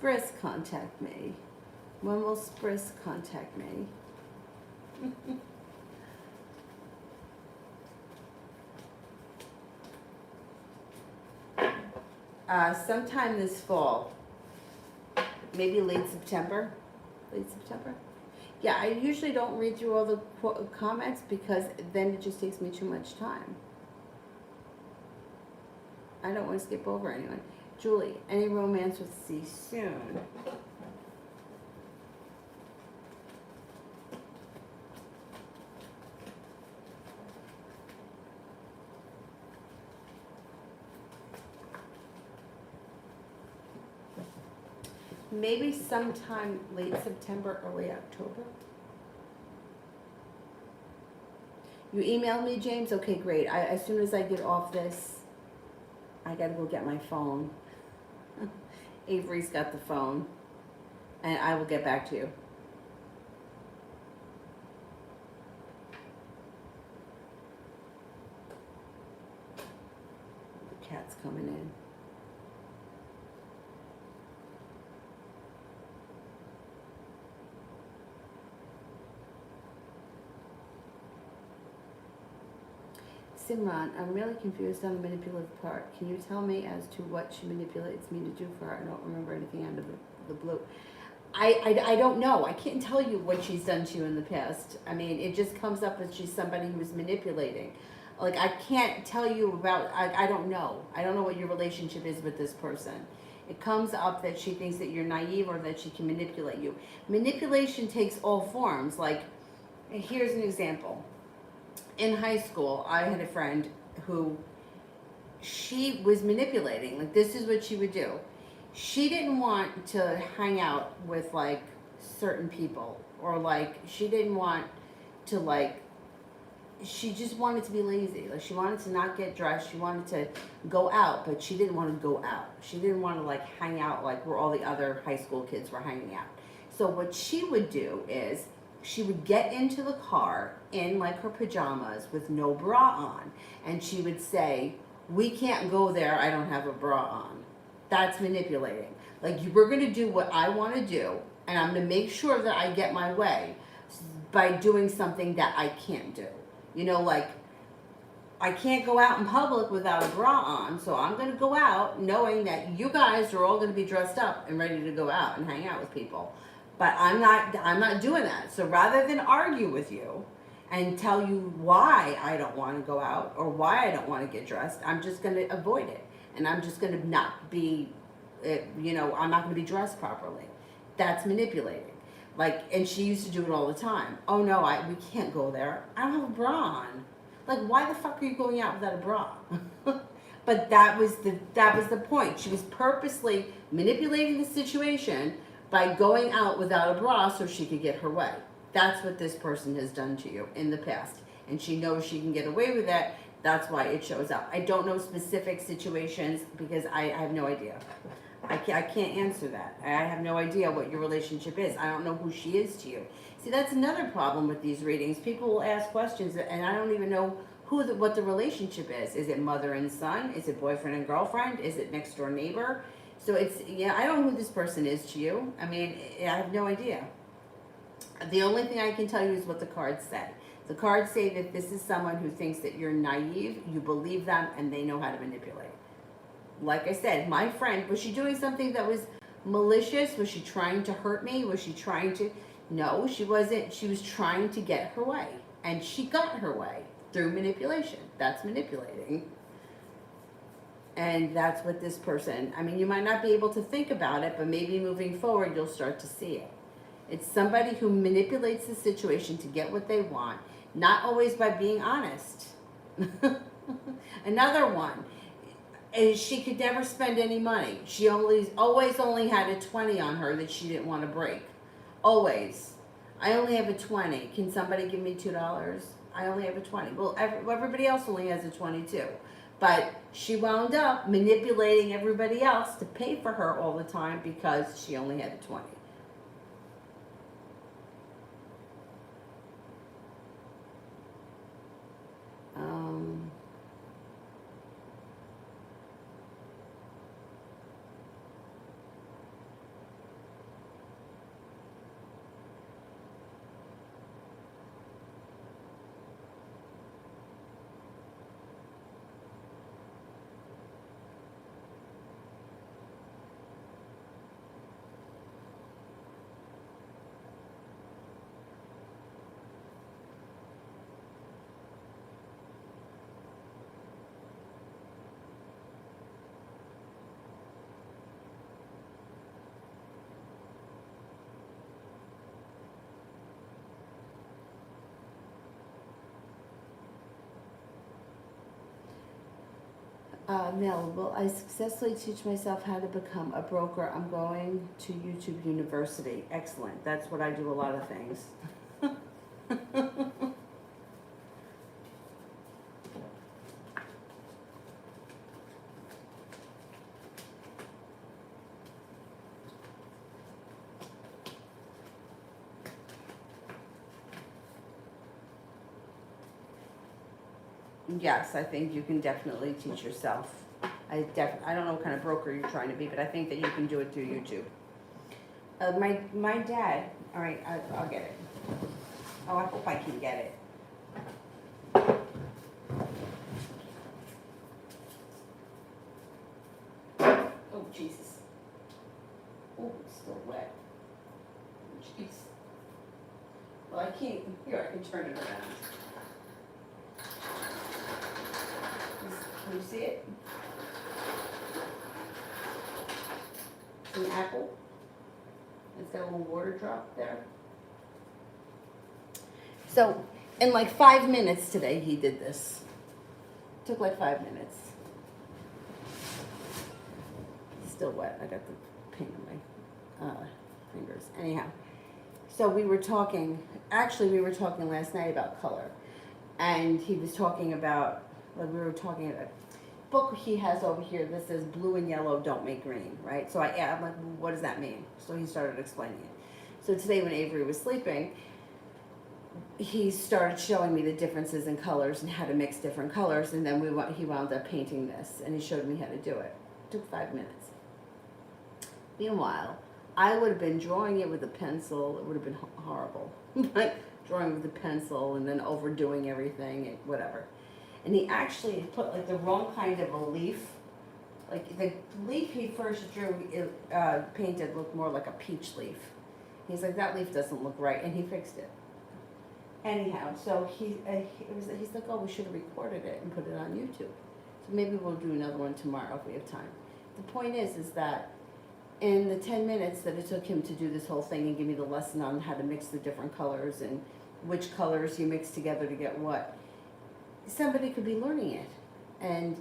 Spris contact me? When will Spris contact me? Sometime this fall. Maybe late September. Late September? Yeah, I usually don't read through all the comments because then it just takes me too much time. I don't want to skip over anyone. Julie, any romance with C soon? Maybe sometime late September, early October. You emailed me, James? Okay, great. As soon as I get off this, I gotta go get my phone. Avery's got the phone, and I will get back to you. The cat's coming in. Simran, I'm really confused on the manipulative part. Can you tell me as to what she manipulates me to do for her? I don't remember anything out of the blue. I don't know. I can't tell you what she's done to you in the past. I mean, it just comes up as she's somebody who's manipulating. Like, I can't tell you about, I don't know. I don't know what your relationship is with this person. It comes up that she thinks that you're naive or that she can manipulate you. Manipulation takes all forms. Like, here's an example. In high school, I had a friend who she was manipulating. Like, this is what she would do. She didn't want to hang out with, like, certain people. Or, like, she didn't want to, like, she just wanted to be lazy. Like, she wanted to not get dressed. She wanted to go out, but she didn't want to go out. She didn't want to, like, hang out like where all the other high school kids were hanging out. So what she would do is she would get into the car in like her pajamas with no bra on, and she would say, we can't go there, I don't have a bra on. That's manipulating. Like, we're going to do what I want to do, and I'm going to make sure that I get my way by doing something that I can't do. You know, like, I can't go out in public without a bra on, so I'm going to go out knowing that you guys are all going to be dressed up and ready to go out and hang out with people. But I'm not doing that. So rather than argue with you and tell you why I don't want to go out or why I don't want to get dressed, I'm just going to avoid it. And I'm just going to not be, I'm not going to be dressed properly. That's manipulating. Like, and she used to do it all the time. Oh no, we can't go there. I don't have a bra on. Like, why the fuck are you going out without a bra? But that was the point. She was purposely manipulating the situation by going out without a bra so she could get her way. That's what this person has done to you in the past. And she knows she can get away with that. That's why it shows up. I don't know specific situations because I have no idea. I can't answer that. I have no idea what your relationship is. I don't know who she is to you. See, that's another problem with these readings. People will ask questions and I don't even know what the relationship is. Is it mother and son? Is it boyfriend and girlfriend? Is it next door neighbor? So I don't know who this person is to you. I mean, I have no idea. The only thing I can tell you is what the cards say. The cards say that this is someone who thinks that you're naive, you believe them, and they know how to manipulate. Like I said, my friend, was she doing something that was malicious? Was she trying to hurt me? Was she trying to... No, she wasn't. She was trying to get her way. And she got her way through manipulation. That's manipulating. And that's what this person... I mean, you might not be able to think about it, but maybe moving forward, you'll start to see it. It's somebody who manipulates the situation to get what they want, not always by being honest. Another one is she could never spend any money. She always only had a 20 on her that she didn't want to break. Always. I only have a 20. Can somebody give me $2? I only have a 20. Well, everybody else only has a 22. But she wound up manipulating everybody else to pay for her all the time because she only had a 20. Mel, will I successfully teach myself how to become a broker? I'm going to YouTube University. Excellent. That's what I do a lot of things. Yes, I think you can definitely teach yourself. I don't know what kind of broker you're trying to be, but I think that you can do it through YouTube. My dad, all right, I'll get it. Oh, I hope I can get it. Oh, Jesus. Oh, it's still wet. Jeez. Well, I can't, here, I can turn it around. Can you see it? It's an apple. It's got a little water drop there. So, in like 5 minutes today, he did this. Took like 5 minutes. Still wet. I got the paint on my fingers. Anyhow, so we were talking last night about color. And he was talking about, like we were talking about, book he has over here that says blue and yellow don't make green, right? So I'm like, well, what does that mean? So he started explaining it. So today when Avery was sleeping, he started showing me the differences in colors and how to mix different colors, and then he wound up painting this, and he showed me how to do it. It took 5 minutes. Meanwhile, I would have been drawing it with a pencil. It would have been horrible. Like drawing with a pencil and then overdoing everything and whatever. And he actually put like the wrong kind of a leaf. Like the leaf he first drew, painted looked more like a peach leaf. He's like, that leaf doesn't look right, and he fixed it. Anyhow, so he's like, oh, we should have recorded it and put it on YouTube. So maybe we'll do another one tomorrow if we have time. The point is that in the 10 minutes that it took him to do this whole thing and give me the lesson on how to mix the different colors and which colors you mix together to get what, somebody could be learning it. And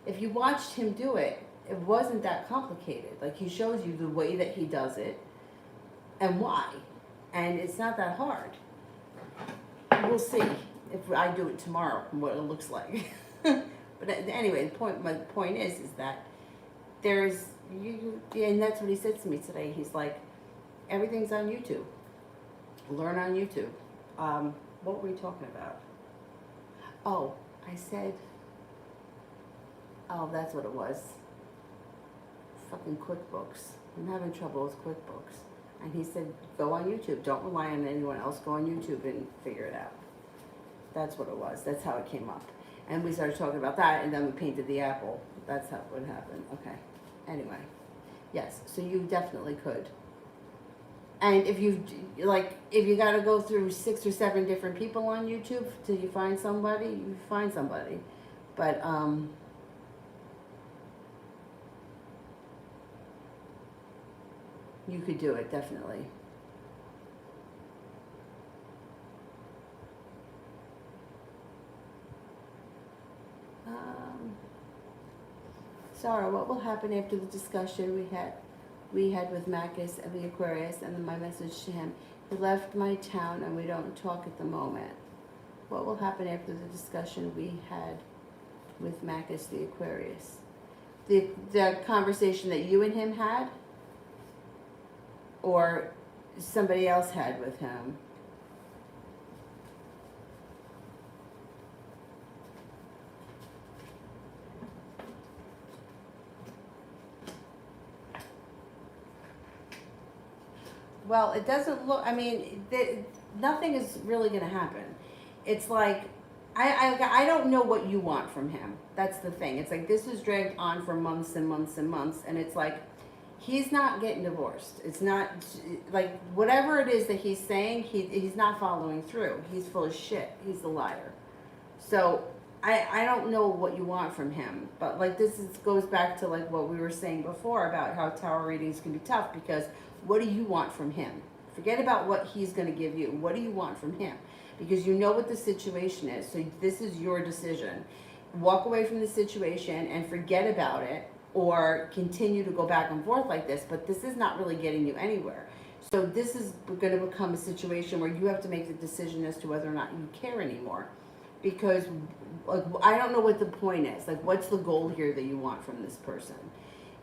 if you watched him do it, it wasn't that complicated. Like he shows you the way that he does it and why. And it's not that hard. We'll see if I do it tomorrow what it looks like. But anyway, my point is that there's and that's what he said to me today. He's like, everything's on YouTube. Learn on YouTube. What were we talking about? Oh, I said, oh, that's what it was. Fucking QuickBooks. I'm having trouble with QuickBooks. And he said, go on YouTube. Don't rely on anyone else. Go on YouTube and figure it out. That's what it was. That's how it came up. And we started talking about that, and then we painted the apple. That's how what happened. Okay. Anyway. Yes, so you definitely could. And if you got to go through 6 or 7 different people on YouTube till you find somebody, you find somebody. But, you could do it, definitely. Sarah, what will happen after the discussion we had with Marcus and the Aquarius, and then my message to him? He left my town and we don't talk at the moment. What will happen after the discussion we had with Marcus the Aquarius? The conversation that you and him had? Or somebody else had with him? Well, it doesn't look, I mean, nothing is really going to happen. It's like, I don't know what you want from him. That's the thing. It's like this was dragged on for months and months and months, and it's like, he's not getting divorced. It's not, like, whatever it is that he's saying, he's not following through. He's full of shit. He's a liar. So, I don't know what you want from him. But, like, goes back to, like, what we were saying before about how tower readings can be tough, because what do you want from him? Forget about what he's going to give you. What do you want from him? Because you know what the situation is. So this is your decision. walk away from the situation and forget about it, or continue to go back and forth like this, but this is not really getting you anywhere. So this is going to become a situation where you have to make the decision as to whether or not you care anymore. Because like, I don't know what the point is. Like, what's the goal here that you want from this person?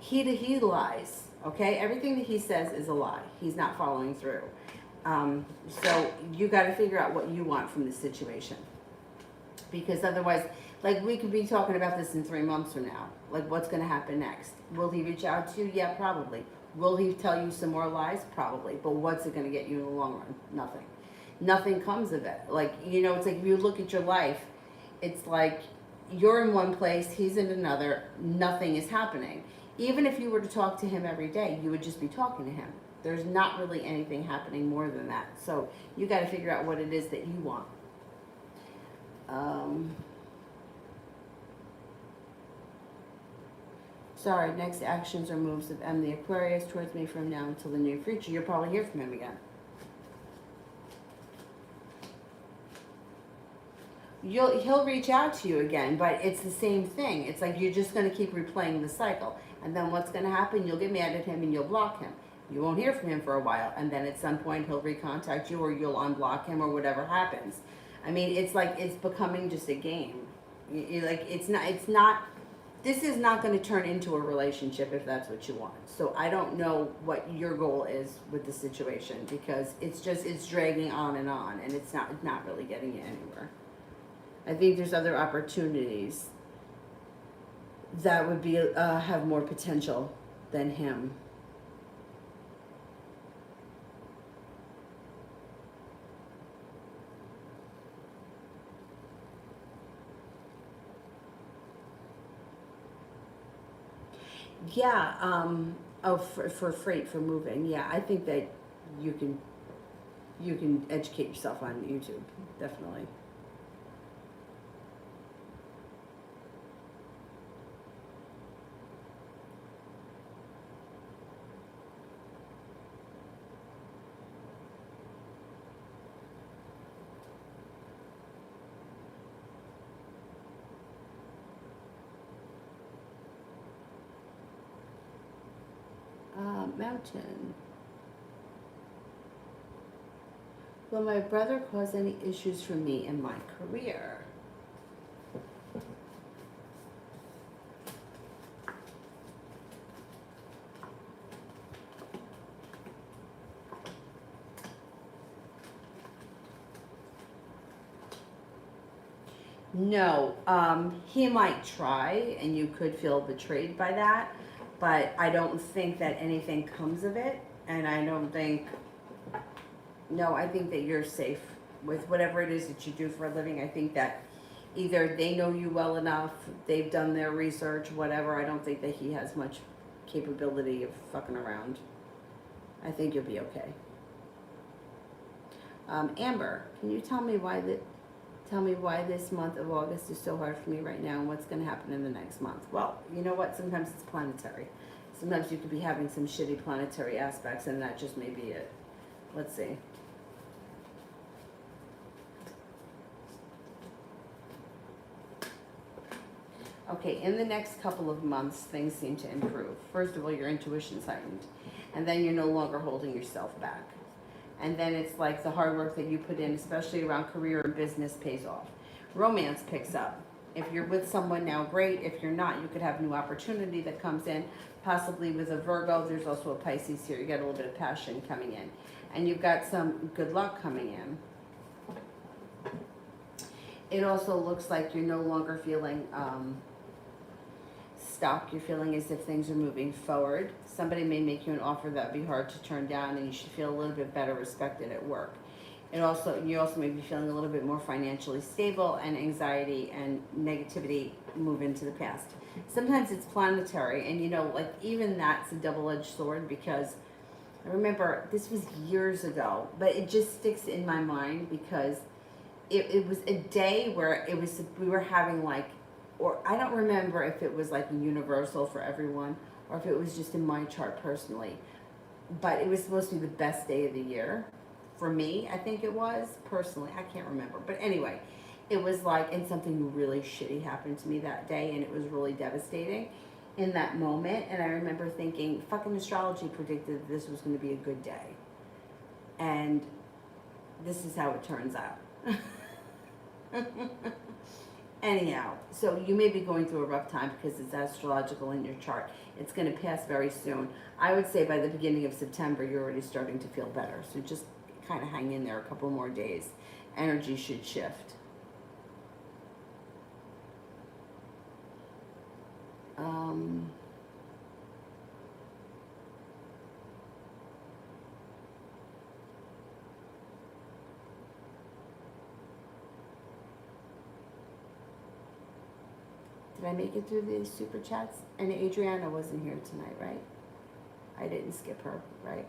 He lies, okay? Everything that he says is a lie. He's not following through. So you got to figure out what you want from this situation. Because otherwise, like, we could be talking about this in 3 months from now. Like, what's going to happen next? Will he reach out to you? Yeah, probably. Will he tell you some more lies? Probably. But what's it going to get you in the long run? Nothing. Nothing comes of it. Like, you know, it's like if you look at your life, it's like you're in one place, he's in another, nothing is happening. Even if you were to talk to him every day, you would just be talking to him. There's not really anything happening more than that. So you got to figure out what it is that you want. Sorry, next actions or moves of M the Aquarius towards me from now until the near future. You'll probably hear from him again. He'll reach out to you again, but it's the same thing. It's like you're just going to keep replaying the cycle. And then what's going to happen? You'll get mad at him and you'll block him. You won't hear from him for a while, and then at some point he'll recontact you, or you'll unblock him, or whatever happens. I mean, it's like it's becoming just a game. Like it's not. This is not going to turn into a relationship if that's what you want. So I don't know what your goal is with the situation, because it's dragging on, and it's not really getting you anywhere. I think there's other opportunities that would be have more potential than him. Yeah, for freight, for moving. Yeah, I think that you can educate yourself on YouTube, definitely. Mountain. Will my brother cause any issues for me in my career? No, he might try, and you could feel betrayed by that, but I don't think that anything comes of it, and I don't think, no, I think that you're safe with whatever it is that you do for a living. I think that either they know you well enough, they've done their research, whatever. I don't think that he has much capability of fucking around. I think you'll be okay. Amber, can you tell me why this month of August is so hard for me right now, and what's going to happen in the next month? Well, you know what? Sometimes it's planetary. Sometimes you could be having some shitty planetary aspects, and that just may be it. Let's see. Okay, in the next couple of months, things seem to improve. First of all, your intuition's heightened, and then you're no longer holding yourself back. And then it's like the hard work that you put in, especially around career and business, pays off. Romance picks up. If you're with someone now, great. If you're not, you could have new opportunity that comes in, possibly with a Virgo. There's also a Pisces here. You got a little bit of passion coming in. And you've got some good luck coming in. It also looks like you're no longer feeling stuck. You're feeling as if things are moving forward. Somebody may make you an offer that would be hard to turn down, and you should feel a little bit better respected at work. You also may be feeling a little bit more financially stable, and anxiety and negativity move into the past. Sometimes it's planetary, and like even that's a double-edged sword, because I remember this was years ago, but it just sticks in my mind because it was a day where we were having like, or I don't remember if it was like universal for everyone or if it was just in my chart personally, but it was supposed to be the best day of the year for me. I think it was personally, I can't remember, but anyway, It was like, and something really shitty happened to me that day, and it was really devastating in that moment. And I remember thinking, fucking astrology predicted that this was going to be a good day. And this is how it turns out. Anyhow, so you may be going through a rough time because it's astrological in your chart. It's going to pass very soon. I would say by the beginning of September, you're already starting to feel better. So just kind of hang in there a couple more days. Energy should shift. Did I make it through the super chats? And Adriana wasn't here tonight, right? I didn't skip her, right?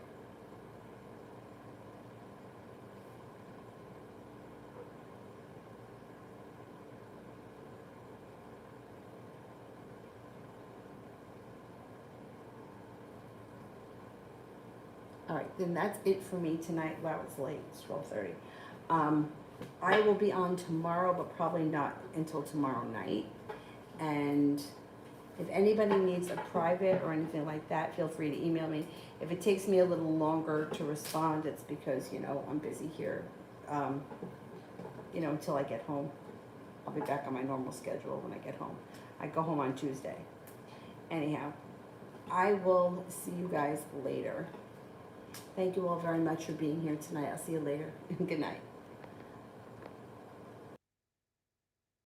All right, then that's it for me tonight. Wow, it's late. It's 12:30. I will be on tomorrow, but probably not until tomorrow night. And if anybody needs a private or anything like that, feel free to email me. If it takes me a little longer to respond, it's because, you know, I'm busy here, you know, until I get home. I'll be back on my normal schedule when I get home. I go home on Tuesday. Anyhow, I will see you guys later. Thank you all very much for being here tonight. I'll see you later. Good night.